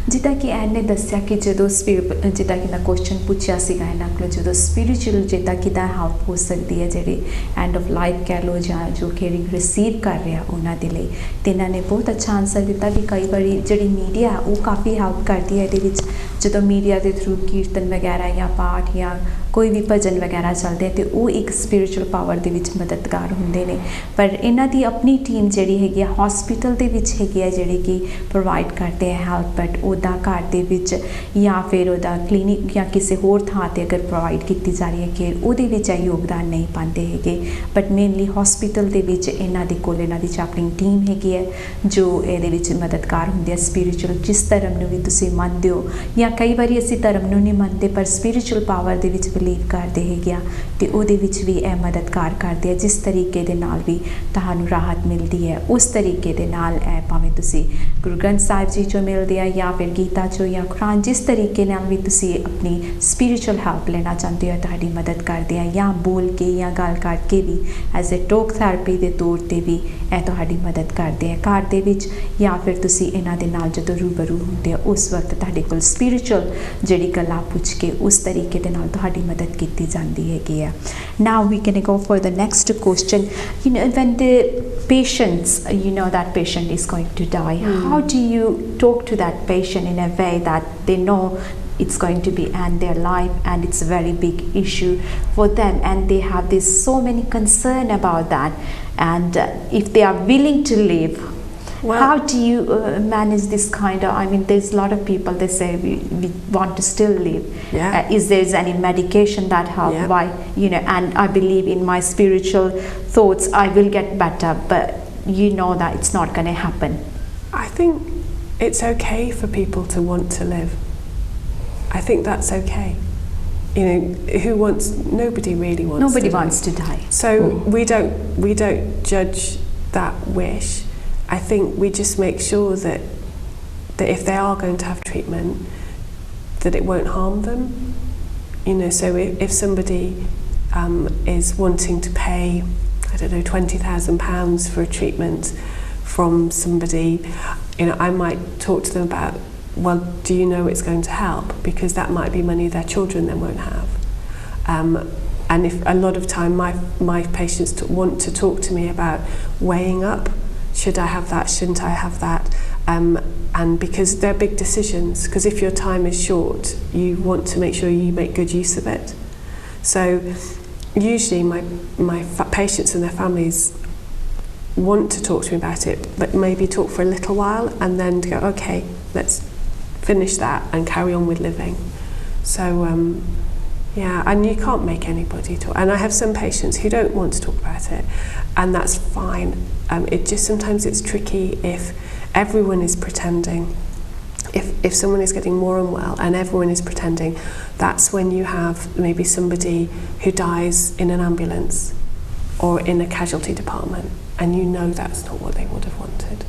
ਜਿੱਦਾਂ ਕਿ ਐਨੇ ਦੱਸਿਆ ਕਿ ਜਦੋਂ ਜਿੱਦਾਂ ਕਿ ਦਾ question ਪੁੱਛਿਆ ਸੀਗਾ ਇਹਨਾਂ ਕੋਲ ਜਦੋਂ ਸਪਿਰਿਚੁਅਲ ਜਿੱਦਾਂ ਕਿੱਦਾਂ ਹੈਲਪ ਹੋ ਸਕਦੀ ਹੈ ਜਿਹੜੇ ਐਂਡ ਆਫ ਲਾਈਫ ਕਹਿ ਲਓ ਜਾਂ ਜੋ ਕੇਅਰਿੰਗ ਰਿਸੀਵ ਕਰ ਰਿਹਾ ਉਹਨਾਂ ਦੇ ਲਈ, ਤੇ ਇਹਨਾਂ ਨੇ ਬਹੁਤ ਅੱਛਾ ਆਨਸਰ ਦਿੱਤਾ ਕਿ ਕਈ ਵਾਰੀ ਜਿਹੜੀ ਮੀਡੀਆ ਉਹ ਕਾਫੀ ਹੈਲਪ ਕਰਦੀ ਹੈ ਇਹਦੇ ਵਿੱਚ। ਜਦੋਂ ਮੀਡੀਆ ਦੇ ਥਰੂ ਕੀਰਤਨ ਵਗੈਰਾ ਜਾਂ ਪਾਠ ਜਾਂ ਕੋਈ ਵੀ ਭਜਨ ਵਗੈਰਾ ਚੱਲਦੇ ਤੇ ਉਹ ਇੱਕ ਸਪਿਰਿਚੁਅਲ ਪਾਵਰ ਦੇ ਵਿੱਚ ਮਦਦਗਾਰ ਹੁੰਦੇ ਨੇ। ਪਰ ਇਹਨਾਂ ਦੀ ਆਪਣੀ ਟੀਮ ਜਿਹੜੀ ਹੈਗੀ ਆ ਹਸਪੀਟਲ ਦੇ ਵਿੱਚ ਹੈਗੀ ਆ ਜਿਹੜੇ ਕਿ ਪ੍ਰੋਵਾਈਡ ਕਰਦੇ ਆ ਹੈਲਪ, ਬਟ ਉਹਦਾ ਘਰ ਦੇ ਵਿੱਚ ਜਾਂ ਫਿਰ ਉਹਦਾ ਕਲੀਨਿਕ ਜਾਂ ਕਿਸੇ ਹੋਰ ਥਾਂ ਤੇ ਅਗਰ ਪ੍ਰੋਵਾਈਡ ਕੀਤੀ ਜਾ ਰਹੀ ਹੈ ਕੇਅਰ, ਉਹਦੇ ਵਿੱਚ ਇਹ ਯੋਗਦਾਨ ਨਹੀਂ ਪਾਉਂਦੇ ਹੈਗੇ। ਬਟ ਮੇਨਲੀ ਹਸਪੀਟਲ ਦੇ ਵਿੱਚ ਇਹਨਾਂ ਦੇ ਕੋਲ ਇਹਨਾਂ ਦੀ ਚਾਪਲਿੰਗ ਟੀਮ ਹੈਗੀ ਹੈ ਜੋ ਇਹਦੇ ਵਿੱਚ ਮਦਦਗਾਰ ਹੁੰਦੀ ਹੈ। ਸਪਿਰਿਚੁਅਲ ਜਿਸ ਧਰਮ ਨੂੰ ਵੀ ਤੁਸੀਂ ਮੰਨਦੇ ਹੋ ਜਾਂ ਕਈ ਵਾਰੀ ਅਸੀਂ ਧਰਮ ਨੂੰ ਨਹੀਂ ਮੰਨਦੇ ਪਰ ਸਪਿਰਿਚੁਅਲ ਪਾਵਰ ਦੇ ਵਿੱਚ ਬਿਲੀਵ ਕਰਦੇ ਹੈਗੇ ਆ, ਤੇ ਉਹਦੇ ਵਿੱਚ ਵੀ ਇਹ ਮਦਦਗਾਰ ਕਰਦੇ ਆ। ਜਿਸ ਤਰੀਕੇ ਦੇ ਨਾਲ ਵੀ ਤੁਹਾਨੂੰ ਰਾਹਤ ਮਿਲਦੀ ਹੈ ਉਸ ਤਰੀਕੇ ਦੇ ਨਾਲ ਇਹ ਭਾਵੇਂ ਤੁਸੀਂ ਗੁਰੂ ਗ੍ਰੰਥ ਸਾਹਿਬ ਜੀ ਚੋਂ ਮਿਲਦੇ ਆ ਜਾਂ ਫਿਰ ਗੀਤਾ ਚੋਂ ਜਾਂ ਕੁਰਾਨ, ਜਿਸ ਤਰੀਕੇ ਨਾਲ ਵੀ ਤੁਸੀਂ ਆਪਣੀ ਸਪਿਰਿਚੁਅਲ ਹੈਲਪ ਲੈਣਾ ਚਾਹੁੰਦੇ ਹੋ ਤੁਹਾਡੀ ਮਦਦ ਕਰਦੇ ਆ, ਜਾਂ ਬੋਲ ਕੇ ਜਾਂ ਗੱਲ ਕਰਕੇ ਵੀ ਐਜ਼ ਅ ਟੋਕ ਥੈਰੇਪੀ ਦੇ ਤੌਰ 'ਤੇ ਵੀ ਇਹ ਤੁਹਾਡੀ ਮਦਦ ਕਰਦੇ ਆ ਘਰ ਦੇ ਵਿੱਚ, ਜਾਂ ਫਿਰ ਤੁਸੀਂ ਇਹਨਾਂ ਦੇ ਨਾਲ ਜਦੋਂ ਰੂਬਰੂ ਹੁੰਦੇ ਆ ਉਸ ਵਕਤ ਤੁਹਾਡੇ ਕੋਲ ਸਪਿਰਿਚੁਅਲ ਜਿਹੜੀ ਗੱਲਾਂ ਪੁੱਛ ਕੇ ਉਸ ਤਰੀਕੇ ਦੇ ਨਾਲ ਤੁਹਾਡੀ ਮਦਦ ਕੀਤੀ ਜਾਂਦੀ ਹੈਗੀ ਆ। Now we can go for the next question. You know, when the patients, you know that patient is going to die, how do you talk to that patient in a way that they know it's going to be end their life and it's a very big issue for them and they have this so many concern about that, and if they are willing to live, well, how do you manage this kind of, I mean there's a lot of people they say we want to still live, is there any medication that help? Why, you know, and I believe in my spiritual thoughts I will get better, but you know that it's not going to happen. I think it's okay for people to want to live. I think that's okay. You know, nobody really wants to die. So we don't judge that wish. I think we just make sure that if they are going to have treatment, that it won't harm them. You know, so if somebody is wanting to pay, I don't know, £20,000 for a treatment from somebody, you know, I might talk to them about, well, do you know it's going to help? Because that might be money their children then won't have. And if a lot of time my patients want to talk to me about weighing up, should I have that, shouldn't I have that? And because they're big decisions, because if your time is short, you want to make sure you make good use of it. So usually my patients and their families want to talk to me about it, but maybe talk for a little while and then go, okay, let's finish that and carry on with living. So yeah, and you can't make anybody talk. And I have some patients who don't want to talk about it, and that's fine. It just sometimes it's tricky if everyone is pretending. If someone is getting more unwell and everyone is pretending, that's when you have maybe somebody who dies in an ambulance or in a casualty department, and you know that's not what they would have wanted.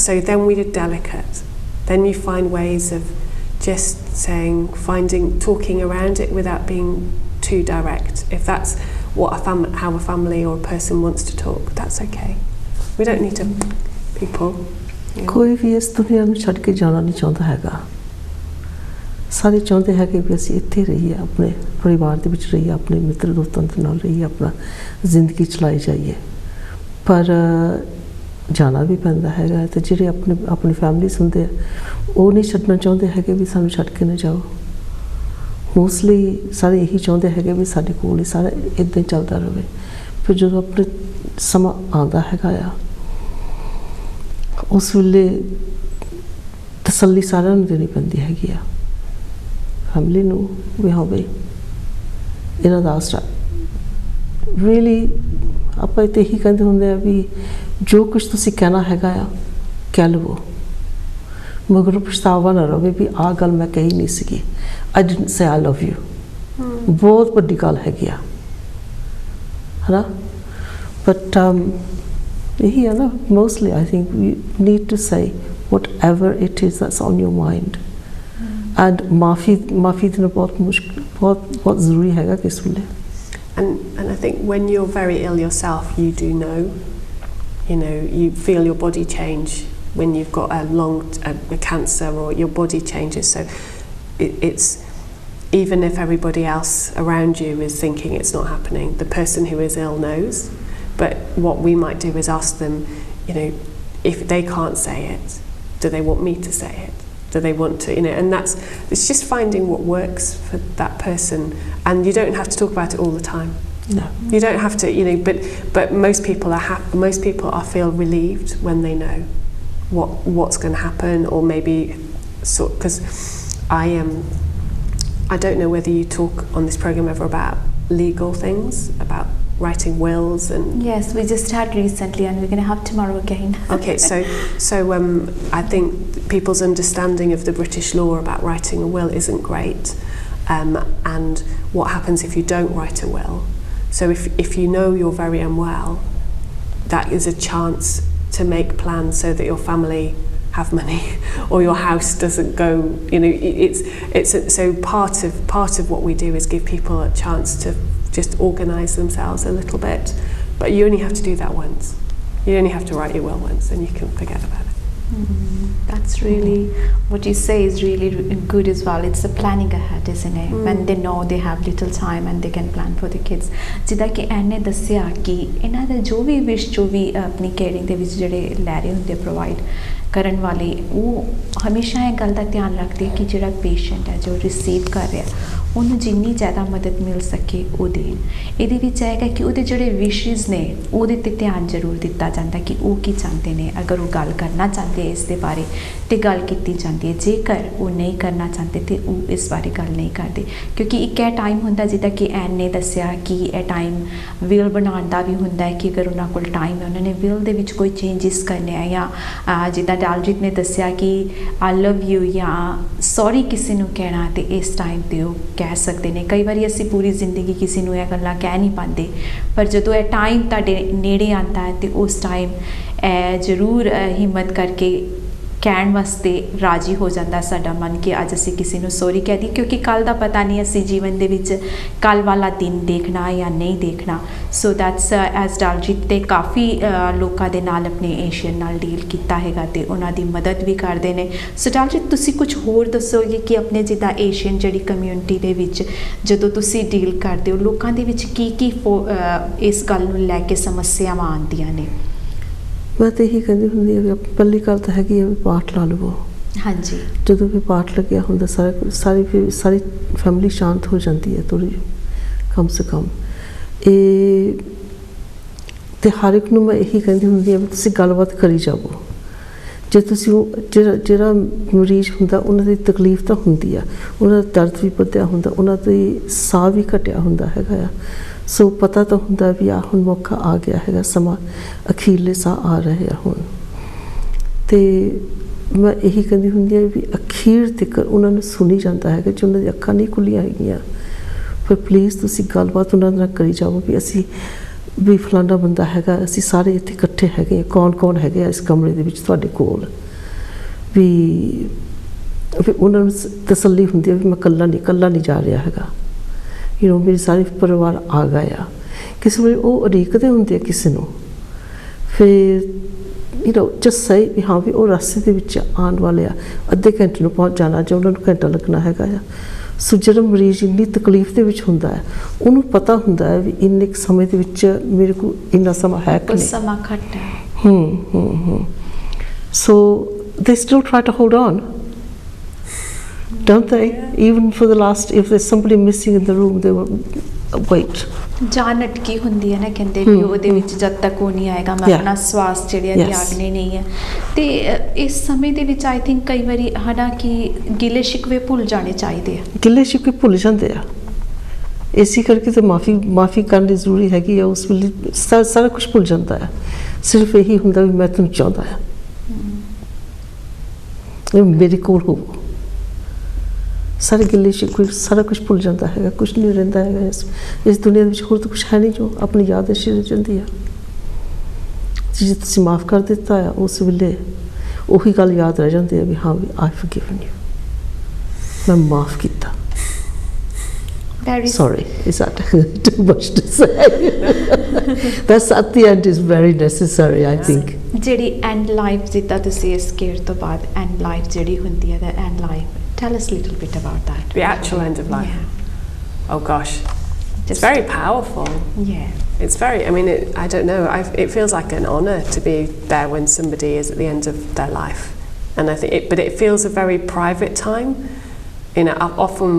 So then we're delicate. Then you find ways of just saying, talking around it without being too direct. If that's how a family or a person wants to talk, that's okay. We don't need to people. ਕੋਈ ਵੀ ਇਸ ਦੁਨੀਆ ਨੂੰ ਛੱਡ ਕੇ ਜਾਣਾ ਨਹੀਂ ਚਾਹੁੰਦਾ ਹੈਗਾ। ਸਾਰੇ ਚਾਹੁੰਦੇ ਹੈ ਕਿ ਅਸੀਂ ਇੱਥੇ ਰਹੀਏ, ਆਪਣੇ ਪਰਿਵਾਰ ਦੇ ਵਿੱਚ ਰਹੀਏ, ਆਪਣੇ ਮਿੱਤਰ ਦੋਸਤਾਂ ਦੇ ਨਾਲ ਰਹੀਏ, ਆਪਣਾ ਜ਼ਿੰਦਗੀ ਚਲਾਈ ਜਾਈਏ। ਪਰ ਜਾਣਾ ਵੀ ਪੈਂਦਾ ਹੈਗਾ, ਤੇ ਜਿਹੜੇ ਆਪਣੀ ਫੈਮਿਲੀਜ਼ ਹੁੰਦੇ ਆ ਉਹ ਨਹੀਂ ਛੱਡਣਾ ਚਾਹੁੰਦੇ ਹੈਗੇ ਵੀ ਸਾਨੂੰ ਛੱਡ ਕੇ ਨਾ ਜਾਓ। ਮੋਸਟਲੀ ਸਾਰੇ ਇਹੀ ਚਾਹੁੰਦੇ ਹੈਗੇ ਵੀ ਸਾਡੇ ਕੋਲ ਹੀ ਸਾਰਾ ਇੱਦਾਂ ਹੀ ਚੱਲਦਾ ਰਹੇ। ਫਿਰ ਜਦੋਂ ਆਪਣੇ ਸਮਾਂ ਆਉਂਦਾ ਹੈਗਾ ਆ, ਉਸ ਵੇਲੇ ਤਸੱਲੀ ਸਾਰਿਆਂ ਨੂੰ ਦੇਣੀ ਪੈਂਦੀ ਹੈਗੀ ਆ, ਫੈਮਿਲੀ ਨੂੰ ਵੀ ਹਾਂ ਬਈ ਇਹਨਾਂ ਦਾ ਆਸਰਾ ਰੀਅਲੀ। ਆਪਾਂ ਇੱਥੇ ਇਹੀ ਕਹਿੰਦੇ ਹੁੰਦੇ ਆ ਵੀ ਜੋ ਕੁਛ ਤੁਸੀਂ ਕਹਿਣਾ ਹੈਗਾ ਆ ਕਹਿ ਲਵੋ, ਮਗਰ ਪਛਤਾਵਾ ਨਾ ਰਹੇ ਵੀ ਆਹ ਗੱਲ ਮੈਂ ਕਹੀ ਨਹੀਂ ਸੀਗੀ। I didn't say I love you, ਬਹੁਤ ਵੱਡੀ ਗੱਲ ਹੈਗੀ ਆ, ਹੈ ਨਾ। ਬਟ ਇਹੀ ਆ ਨਾ, mostly I think you need to say whatever it is that's on your mind, and ਮਾਫੀ ਦੇਣਾ ਬਹੁਤ ਮੁਸ਼ਕਿਲ, ਬਹੁਤ ਜ਼ਰੂਰੀ ਹੈਗਾ ਕਿਸ ਵੇਲੇ। And I think when you're very ill yourself, you do know, you know, you feel your body change, when you've got a cancer or your body changes. So it's even if everybody else around you is thinking it's not happening, the person who is ill knows. But what we might do is ask them, you know, if they can't say it, do they want me to say it? Do they want to, you know? And it's just finding what works for that person. And you don't have to talk about it all the time. No. You don't have to, you know. But most people feel relieved when they know what's going to happen, or maybe because I don't know whether you talk on this program ever about legal things, about writing wills and... Yes, we just had recently and we're going to have tomorrow again. Okay, so I think people's understanding of the British law about writing a will isn't great, and what happens if you don't write a will. So if you know you're very unwell, that is a chance to make plans so that your family have money or your house doesn't go, you know. So part of what we do is give people a chance to just organise themselves a little bit, but you only have to do that once. You only have to write your will once, and you can forget about it. That's really, what you say is really good as well. It's a planning ahead, isn't it? When they know they have little time and they can plan for the kids. ਜਿੱਦਾਂ ਕਿ ਐਨੇ ਦੱਸਿਆ ਕਿ ਇਹਨਾਂ ਦਾ ਜੋ ਵੀ ਵਿਸ਼ ਜੋ ਵੀ ਆਪਣੀ caring ਦੇ ਵਿੱਚ ਜਿਹੜੇ ਲੈ ਰਹੇ ਹੁੰਦੇ ਪ੍ਰੋਵਾਈਡ ਕਰਨ ਵਾਲੇ, ਉਹ ਹਮੇਸ਼ਾ ਇਹ ਗੱਲ ਦਾ ਧਿਆਨ ਰੱਖਦੇ ਕਿ ਜਿਹੜਾ ਪੇਸ਼ੈਂਟ ਹੈ ਜੋ ਰਿਸੀਵ ਕਰ ਰਿਹਾ ਉਹਨੂੰ ਜਿੰਨੀ ਜ਼ਿਆਦਾ ਮਦਦ ਮਿਲ ਸਕੇ ਉਹ ਦੇਣ। ਇਹਦੇ ਵਿੱਚ ਆਏਗਾ ਕਿ ਉਹਦੇ ਜਿਹੜੇ ਵਿਸ਼ਿਜ਼ ਨੇ ਉਹਦੇ 'ਤੇ ਧਿਆਨ ਜ਼ਰੂਰ ਦਿੱਤਾ ਜਾਂਦਾ ਕਿ ਉਹ ਕੀ ਚਾਹੁੰਦੇ ਨੇ। ਅਗਰ ਉਹ ਗੱਲ ਕਰਨਾ ਚਾਹੁੰਦੇ ਇਸ ਦੇ ਬਾਰੇ ਤੇ ਗੱਲ ਕੀਤੀ ਜਾਂਦੀ ਹੈ, ਜੇਕਰ ਉਹ ਨਹੀਂ ਕਰਨਾ ਚਾਹੁੰਦੇ ਤੇ ਉਹ ਇਸ ਬਾਰੇ ਗੱਲ ਨਹੀਂ ਕਰਦੇ, ਕਿਉਂਕਿ ਇੱਕ ਇਹ ਟਾਈਮ ਹੁੰਦਾ ਜਿੱਦਾਂ ਕਿ ਐਨ ਨੇ ਦੱਸਿਆ ਕਿ ਇਹ ਟਾਈਮ ਵਿਲ ਬਣਾਉਣ ਦਾ ਵੀ ਹੁੰਦਾ ਹੈ ਕਿ ਅਗਰ ਉਹਨਾਂ ਕੋਲ ਟਾਈਮ ਹੈ, ਉਹਨਾਂ ਨੇ ਵਿਲ ਦੇ ਵਿੱਚ ਕੋਈ ਚੇਂਜਿਸ ਕਰਨੇ ਆ, ਜਾਂ ਜਿੱਦਾਂ ਡਾਲਜੀਤ ਨੇ ਦੱਸਿਆ ਕਿ ਆਈ ਲਵ ਯੂ ਜਾਂ ਸੌਰੀ ਕਿਸੇ ਨੂੰ ਕਹਿਣਾ, ਤੇ ਇਸ ਟਾਈਮ 'ਤੇ ਉਹ ਕਹਿ ਸਕਦੇ ਨੇ। ਕਈ ਵਾਰੀ ਅਸੀਂ ਪੂਰੀ ਜ਼ਿੰਦਗੀ ਕਿਸੇ ਨੂੰ ਇਹ ਗੱਲਾਂ ਕਹਿ ਨਹੀਂ ਪਾਉਂਦੇ, ਪਰ ਜਦੋਂ ਇਹ ਟਾਈਮ ਤੁਹਾਡੇ ਨੇੜੇ ਆਉਂਦਾ ਹੈ ਤੇ ਉਸ ਟਾਈਮ ਜ਼ਰੂਰ ਹਿੰਮਤ ਕਰਕੇ ਕਹਿਣ ਵਾਸਤੇ ਰਾਜੀ ਹੋ ਜਾਂਦਾ ਸਾਡਾ ਮਨ ਕਿ ਅੱਜ ਅਸੀਂ ਕਿਸੇ ਨੂੰ ਸੌਰੀ ਕਹਿ ਦੀ, ਕਿਉਂਕਿ ਕੱਲ੍ਹ ਦਾ ਪਤਾ ਨਹੀਂ ਅਸੀਂ ਜੀਵਨ ਦੇ ਵਿੱਚ ਕੱਲ੍ਹ ਵਾਲਾ ਦਿਨ ਦੇਖਣਾ ਜਾਂ ਨਹੀਂ ਦੇਖਣਾ। ਸੋ ਦੈਟਸ ਐਜ਼ ਡਾਲਜੀਤ ਤੇ ਕਾਫੀ ਲੋਕਾਂ ਦੇ ਨਾਲ ਆਪਣੇ ਏਸ਼ੀਅਨ ਨਾਲ ਡੀਲ ਕੀਤਾ ਹੈਗਾ ਤੇ ਉਹਨਾਂ ਦੀ ਮਦਦ ਵੀ ਕਰਦੇ ਨੇ। ਸੋ ਡਾਲਜੀਤ ਤੁਸੀਂ ਕੁਝ ਹੋਰ ਦੱਸੋਗੇ ਕਿ ਆਪਣੇ ਜਿੱਦਾਂ ਏਸ਼ੀਅਨ ਜਿਹੜੀ ਕਮਿਊਨਿਟੀ ਦੇ ਵਿੱਚ ਜਦੋਂ ਤੁਸੀਂ ਡੀਲ ਕਰਦੇ ਹੋ, ਲੋਕਾਂ ਦੇ ਵਿੱਚ ਕੀ ਇਸ ਗੱਲ ਨੂੰ ਲੈ ਕੇ ਸਮੱਸਿਆਵਾਂ ਆਉਂਦੀਆਂ ਨੇ? ਮੈਂ ਤਾਂ ਇਹੀ ਕਹਿੰਦੀ ਹੁੰਦੀ ਹੈ ਵੀ ਪਹਿਲੀ ਗੱਲ ਤਾਂ ਹੈਗੀ ਹੈ ਵੀ ਪਾਠ ਲਾ ਲਵੋ। ਹਾਂਜੀ, ਜਦੋਂ ਵੀ ਪਾਠ ਲੱਗਿਆ ਹੁੰਦਾ ਸਾਰੀ ਫੈਮਿਲੀ ਸ਼ਾਂਤ ਹੋ ਜਾਂਦੀ ਹੈ ਥੋੜ੍ਹੀ, ਕਮ ਸੇ ਕਮ। ਇਹ ਅਤੇ ਹਰ ਇੱਕ ਨੂੰ ਮੈਂ ਇਹੀ ਕਹਿੰਦੀ ਹੁੰਦੀ ਹਾਂ ਵੀ ਤੁਸੀਂ ਗੱਲਬਾਤ ਕਰੀ ਜਾਵੋ। ਜੇ ਤੁਸੀਂ ਜਿਹੜਾ ਮਰੀਜ਼ ਹੁੰਦਾ ਉਹਨਾਂ ਦੀ ਤਕਲੀਫ ਤਾਂ ਹੁੰਦੀ ਆ, ਉਹਨਾਂ ਦਾ ਦਰਦ ਵੀ ਵਧਿਆ ਹੁੰਦਾ, ਉਹਨਾਂ ਦੀ ਸਾਹ ਵੀ ਘਟਿਆ ਹੁੰਦਾ ਹੈਗਾ ਆ। ਸੋ ਪਤਾ ਤਾਂ ਹੁੰਦਾ ਵੀ ਆਹ ਹੁਣ ਮੌਕਾ ਆ ਗਿਆ ਹੈਗਾ, ਸਮਾਂ ਅਖੀਰਲੇ ਸਾਹ ਆ ਰਹੇ ਆ ਹੁਣ। ਅਤੇ ਮੈਂ ਇਹੀ ਕਹਿੰਦੀ ਹੁੰਦੀ ਹਾਂ ਵੀ ਅਖੀਰ ਤੱਕ ਉਹਨਾਂ ਨੂੰ ਸੁਣੀ ਜਾਂਦਾ ਹੈਗਾ, ਜੇ ਉਹਨਾਂ ਦੀ ਅੱਖਾਂ ਨਹੀਂ ਖੁੱਲ੍ਹੀਆਂ ਹੈਗੀਆਂ, ਪਰ ਪਲੀਜ਼ ਤੁਸੀਂ ਗੱਲਬਾਤ ਉਹਨਾਂ ਨਾਲ ਕਰੀ ਜਾਓ ਵੀ ਅਸੀਂ ਵੀ ਫਲਾਣਾ ਬੰਦਾ ਹੈਗਾ, ਅਸੀਂ ਸਾਰੇ ਇੱਥੇ ਇਕੱਠੇ ਹੈਗੇ, ਕੌਣ ਹੈਗੇ ਆ ਇਸ ਕਮਰੇ ਦੇ ਵਿੱਚ ਤੁਹਾਡੇ ਕੋਲ, ਵੀ ਉਹਨਾਂ ਨੂੰ ਤਸੱਲੀ ਹੁੰਦੀ ਹੈ ਵੀ ਮੈਂ ਇਕੱਲਾ ਨਹੀਂ ਜਾ ਰਿਹਾ ਹੈਗਾ। ਮੇਰੇ ਸਾਰੇ ਪਰਿਵਾਰ ਆ ਗਏ ਆ। ਕਿਸੇ ਵੇਲੇ ਉਹ ਉਡੀਕਦੇ ਹੁੰਦੇ ਆ ਕਿਸੇ ਨੂੰ, ਫਿਰ ਜਸਟ ਸਹੀ ਵੀ ਹਾਂ ਵੀ ਉਹ ਰਸਤੇ ਦੇ ਵਿੱਚ ਆਉਣ ਵਾਲੇ ਆ, ਅੱਧੇ ਘੰਟੇ ਨੂੰ ਪਹੁੰਚ ਜਾਣਾ ਜਾਂ ਉਹਨਾਂ ਨੂੰ ਘੰਟਾ ਲੱਗਣਾ ਹੈਗਾ ਆ। ਸੋ ਜਿਹੜਾ ਮਰੀਜ਼ ਇੰਨੀ ਤਕਲੀਫ ਦੇ ਵਿੱਚ ਹੁੰਦਾ ਹੈ ਉਹਨੂੰ ਪਤਾ ਹੁੰਦਾ ਹੈ ਵੀ ਇੰਨੇ ਸਮੇਂ ਦੇ ਵਿੱਚ ਮੇਰੇ ਕੋਲ ਇੰਨਾ ਸਮਾਂ ਹੈ ਕਿ ਨਹੀਂ, ਸਮਾਂ ਘੱਟ ਹੈ। So they still try to hold on, don't they? Even for the last, if there's somebody missing in the room, they will wait. ਜਾਨ ਅਟਕੀ ਹੁੰਦੀ ਹੈ ਨਾ, ਕਹਿੰਦੇ ਵੀ ਉਹਦੇ ਵਿੱਚ ਜਦ ਤੱਕ ਉਹ ਨਹੀਂ ਆਏਗਾ ਮੈਂ ਆਪਣਾ ਸਵਾਸ ਜਿਹੜੇ ਤਿਆਗਣੇ ਨਹੀਂ ਹੈ। ਤੇ ਇਸ ਸਮੇਂ ਦੇ ਵਿੱਚ ਆਈ ਥਿੰਕ ਕਈ ਵਾਰੀ ਹਨਾ ਕਿ ਗਿਲੇ ਸ਼ਿਕਵੇ ਭੁੱਲ ਜਾਣੇ ਚਾਹੀਦੇ ਆ। ਗਿਲੇ ਸ਼ਿਕਵੇ ਭੁੱਲ ਜਾਂਦੇ ਆ, ਇਸੇ ਕਰਕੇ ਤਾਂ ਮਾਫੀ ਕਰਨੀ ਜ਼ਰੂਰੀ ਹੈਗੀ ਆ। ਉਸ ਵੇਲੇ ਸਾਰਾ ਕੁਛ ਭੁੱਲ ਜਾਂਦਾ ਹੈ, ਸਿਰਫ ਇਹੀ ਹੁੰਦਾ ਵੀ ਮੈਂ ਤੈਨੂੰ ਚਾਹੁੰਦਾ ਆ, ਮੇਰੇ ਕੋਲ ਹੋਵੋ। ਸਾਰੇ ਗਿੱਲੇ ਸ਼ਿਕਵੇ ਸਾਰਾ ਕੁਛ ਭੁੱਲ ਜਾਂਦਾ ਹੈਗਾ, ਕੁਛ ਨਹੀਂ ਰਹਿੰਦਾ ਹੈਗਾ ਇਸ ਦੁਨੀਆ ਦੇ ਵਿੱਚ। ਹੋਰ ਤਾਂ ਕੁਛ ਹੈ ਨਹੀਂ ਜੋ ਆਪਣੀ ਯਾਦਦਾਸ਼ਤ ਰਹਿ ਜਾਂਦੀ ਆ। ਜੇ ਤੁਸੀਂ ਮਾਫ਼ ਕਰ ਦਿੱਤਾ ਆ, ਉਸ ਵੇਲੇ ਉਹੀ ਗੱਲ ਯਾਦ ਰਹਿ ਜਾਂਦੀ ਹੈ ਵੀ ਹਾਂ ਵੀ ਆਈ ਫॉरगिवन ਯੂ, ਮੈਂ ਮਾਫ਼ ਕੀਤਾ। Sorry, is that too much to say? That's at the end is very necessary, I think. ਜਿਹੜੀ ਐਂਡ ਲਾਈਫ ਜਿੱਦਾਂ ਤੁਸੀਂ ਇਸ ਕੇਅਰ ਤੋਂ ਬਾਅਦ ਐਂਡ ਲਾਈਫ ਜਿਹੜੀ ਹੁੰਦੀ ਹੈ the end life, tell us a little bit about that. The actual end of life. Yeah. Oh gosh, it's Just- very powerful. Yeah. It's very, I mean, I don't know, it feels like an honour to be there when somebody is at the end of their life. And I think, but it feels a very private time. You know, often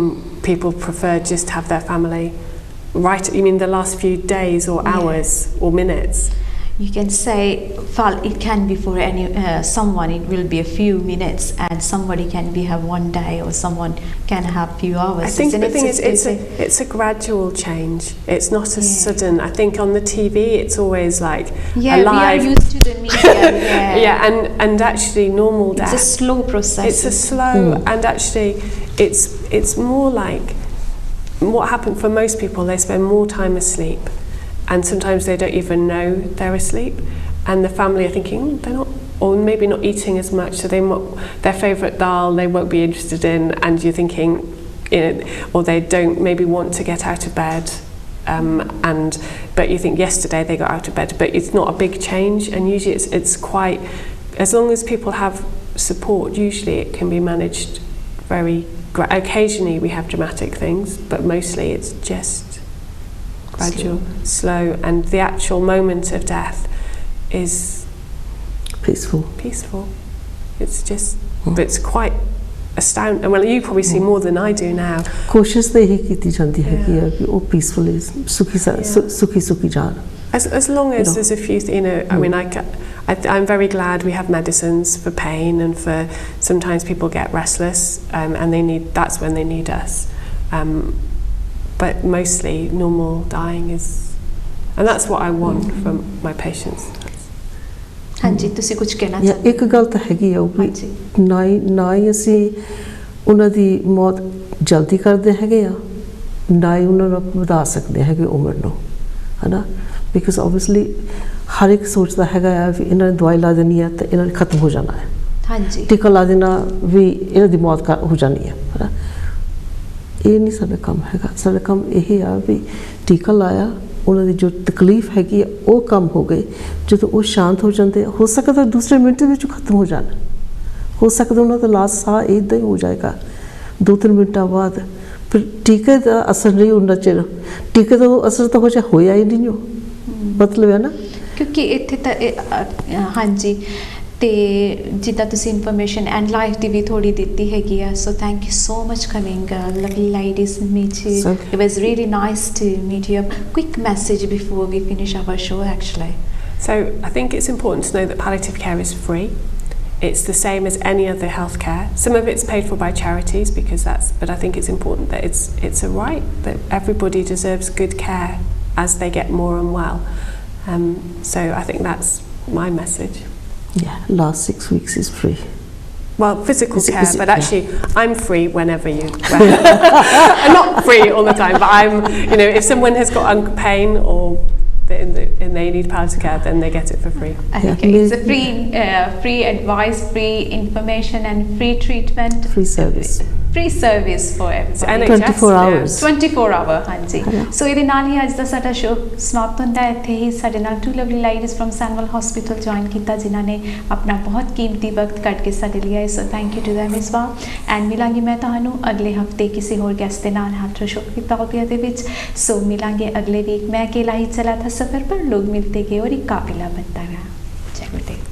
people prefer just to have their family right, you mean the last few days or hours or minutes? You can say, well, it can be for any someone. It will be a few minutes, and somebody can be have one day, or someone can have few hours. I think the thing is, it's a gradual change. It's not a sudden. I think on the TV, it's always like alive. We are used to the media. And actually, normal death. It's a slow process. It's a slow, and actually, it's more like what happened for most people. They spend more time asleep. And sometimes they don't even know they're asleep, and the family are thinking they're not, or maybe not eating as much, so their favourite dal they won't be interested in, and you're thinking, you know, or they don't maybe want to get out of bed, but you think yesterday they got out of bed, but it's not a big change, and usually it's quite, as long as people have support, usually it can be managed very. Occasionally we have dramatic things, but mostly it's just gradual, slow, and the actual moment of death is peaceful. It's just, but it's quite astounding. Well, you probably see more than I do now. कोशिश तो यही की जाती है कि वो peaceful is सुखी जान. As long as there's a few, you know, I mean, I'm very glad we have medicines for pain, and for sometimes people get restless, and that's when they need us. But mostly normal dying is, and that's what I want from my patients. ਹਾਂਜੀ ਤੁਸੀਂ ਕੁਝ ਕਹਿਣਾ ਚਾਹੁੰਦੇ ਹੋ? ਇੱਕ ਗੱਲ ਤਾਂ ਹੈਗੀ ਆ ਉਹ ਵੀ ਨਾ ਹੀ ਅਸੀਂ ਉਹਨਾਂ ਦੀ ਮੌਤ ਜਲਦੀ ਕਰਦੇ ਹੈਗੇ ਆ, ਨਾ ਹੀ ਉਹਨਾਂ ਨੂੰ ਵਧਾ ਸਕਦੇ ਹੈਗੇ ਉਮਰ ਨੂੰ, ਹਨਾ, ਬਿਕਾਜ਼ ਓਬਵੀਅਸਲੀ ਹਰ ਇੱਕ ਸੋਚਦਾ ਹੈਗਾ ਆ ਵੀ ਇਹਨਾਂ ਨੇ ਦਵਾਈ ਲਾ ਦੇਣੀ ਹੈ ਤਾਂ ਇਹਨਾਂ ਨੇ ਖਤਮ ਹੋ ਜਾਣਾ ਹੈ, ਹਾਂਜੀ, ਟੀਕਾ ਲਾ ਦੇਣਾ ਵੀ ਇਹਨਾਂ ਦੀ ਮੌਤ ਹੋ ਜਾਣੀ ਹੈ, ਹਨਾ। ਇਹ ਨਹੀਂ ਸਾਡਾ ਕੰਮ ਹੈਗਾ, ਸਾਡਾ ਕੰਮ ਇਹ ਆ ਵੀ ਟੀਕਾ ਲਾਇਆ, ਉਹਨਾਂ ਦੀ ਜੋ ਤਕਲੀਫ ਹੈਗੀ ਆ ਉਹ ਕੰਮ ਹੋ ਗਈ, ਜਦੋਂ ਉਹ ਸ਼ਾਂਤ ਹੋ ਜਾਂਦੇ, ਹੋ ਸਕਦਾ ਦੂਸਰੇ ਮਿੰਟ ਵਿੱਚ ਖਤਮ ਹੋ ਜਾਣ, ਹੋ ਸਕਦਾ ਉਹਨਾਂ ਦਾ ਲਾਸਟ ਸਾਹ ਇੱਦਾਂ ਹੀ ਹੋ ਜਾਏਗਾ 2-3 ਮਿੰਟਾਂ ਬਾਅਦ, ਫਿਰ ਟੀਕੇ ਦਾ ਅਸਰ ਨਹੀਂ ਹੁੰਦਾ, ਚਿਰ ਟੀਕੇ ਦਾ ਅਸਰ ਤਾਂ ਹੋਇਆ ਹੀ ਨਹੀਂ, ਉਹ ਮਤਲਬ ਹੈ ਨਾ, ਕਿਉਂਕਿ ਇੱਥੇ ਤਾਂ ਹਾਂਜੀ, ਤੇ ਜਿੱਦਾਂ ਤੁਸੀਂ ਇਨਫੋਰਮੇਸ਼ਨ ਐਂਡ ਲਾਈਫ ਦੀ ਵੀ ਥੋੜੀ ਦਿੱਤੀ ਹੈਗੀ ਆ, ਸੋ thank you so much coming, lovely ladies, meet you. It was really nice to meet you. Quick message before we finish our show actually. So I think it's important to know that palliative care is free. It's the same as any other healthcare. Some of it's paid for by charities but I think it's important that it's a right, that everybody deserves good care as they get more unwell. So I think that's my message. Yeah, last 6 weeks is free. Well, physical care, but actually, I'm free whenever you. I'm not free all the time, but I'm. You know, if someone has got pain or and they need palliative care, then they get it for free. Okay, it's a free advice, free information, and free treatment. Free service. Free service for everybody. 24 hours. 24 hour, ਹਾਂਜੀ। ਸੋ ਇਹਦੇ ਨਾਲ ਹੀ ਅੱਜ ਦਾ ਸਾਡਾ show ਸਮਾਪਤ ਹੁੰਦਾ ਹੈ। ਇੱਥੇ ਹੀ ਸਾਡੇ ਨਾਲ 2 lovely ladies from Sandwell Hospital join ਕੀਤਾ, ਜਿਨ੍ਹਾਂ ਨੇ ਆਪਣਾ ਬਹੁਤ ਕੀਮਤੀ ਵਕਤ ਕੱਢ ਕੇ ਸਾਡੇ ਲਈ ਆਏ, so thank you to them as well. And ਮਿਲਾਂਗੀ ਮੈਂ ਤੁਹਾਨੂੰ ਅਗਲੇ ਹਫਤੇ ਕਿਸੇ ਹੋਰ ਗੈਸਟ ਦੇ ਨਾਲ ਹਾਟਰ ਸ਼ੋ ਦੀ ਤੌਤੀਆ ਦੇ ਵਿੱਚ। ਸੋ ਮਿਲਾਂਗੇ ਅਗਲੇ ਵੀਕ। ਮੈਂ ਅकेला ही चला था सफ़र पर, लोग मिलते गए और एक काफिला बनता गया। जय गुरुदेव।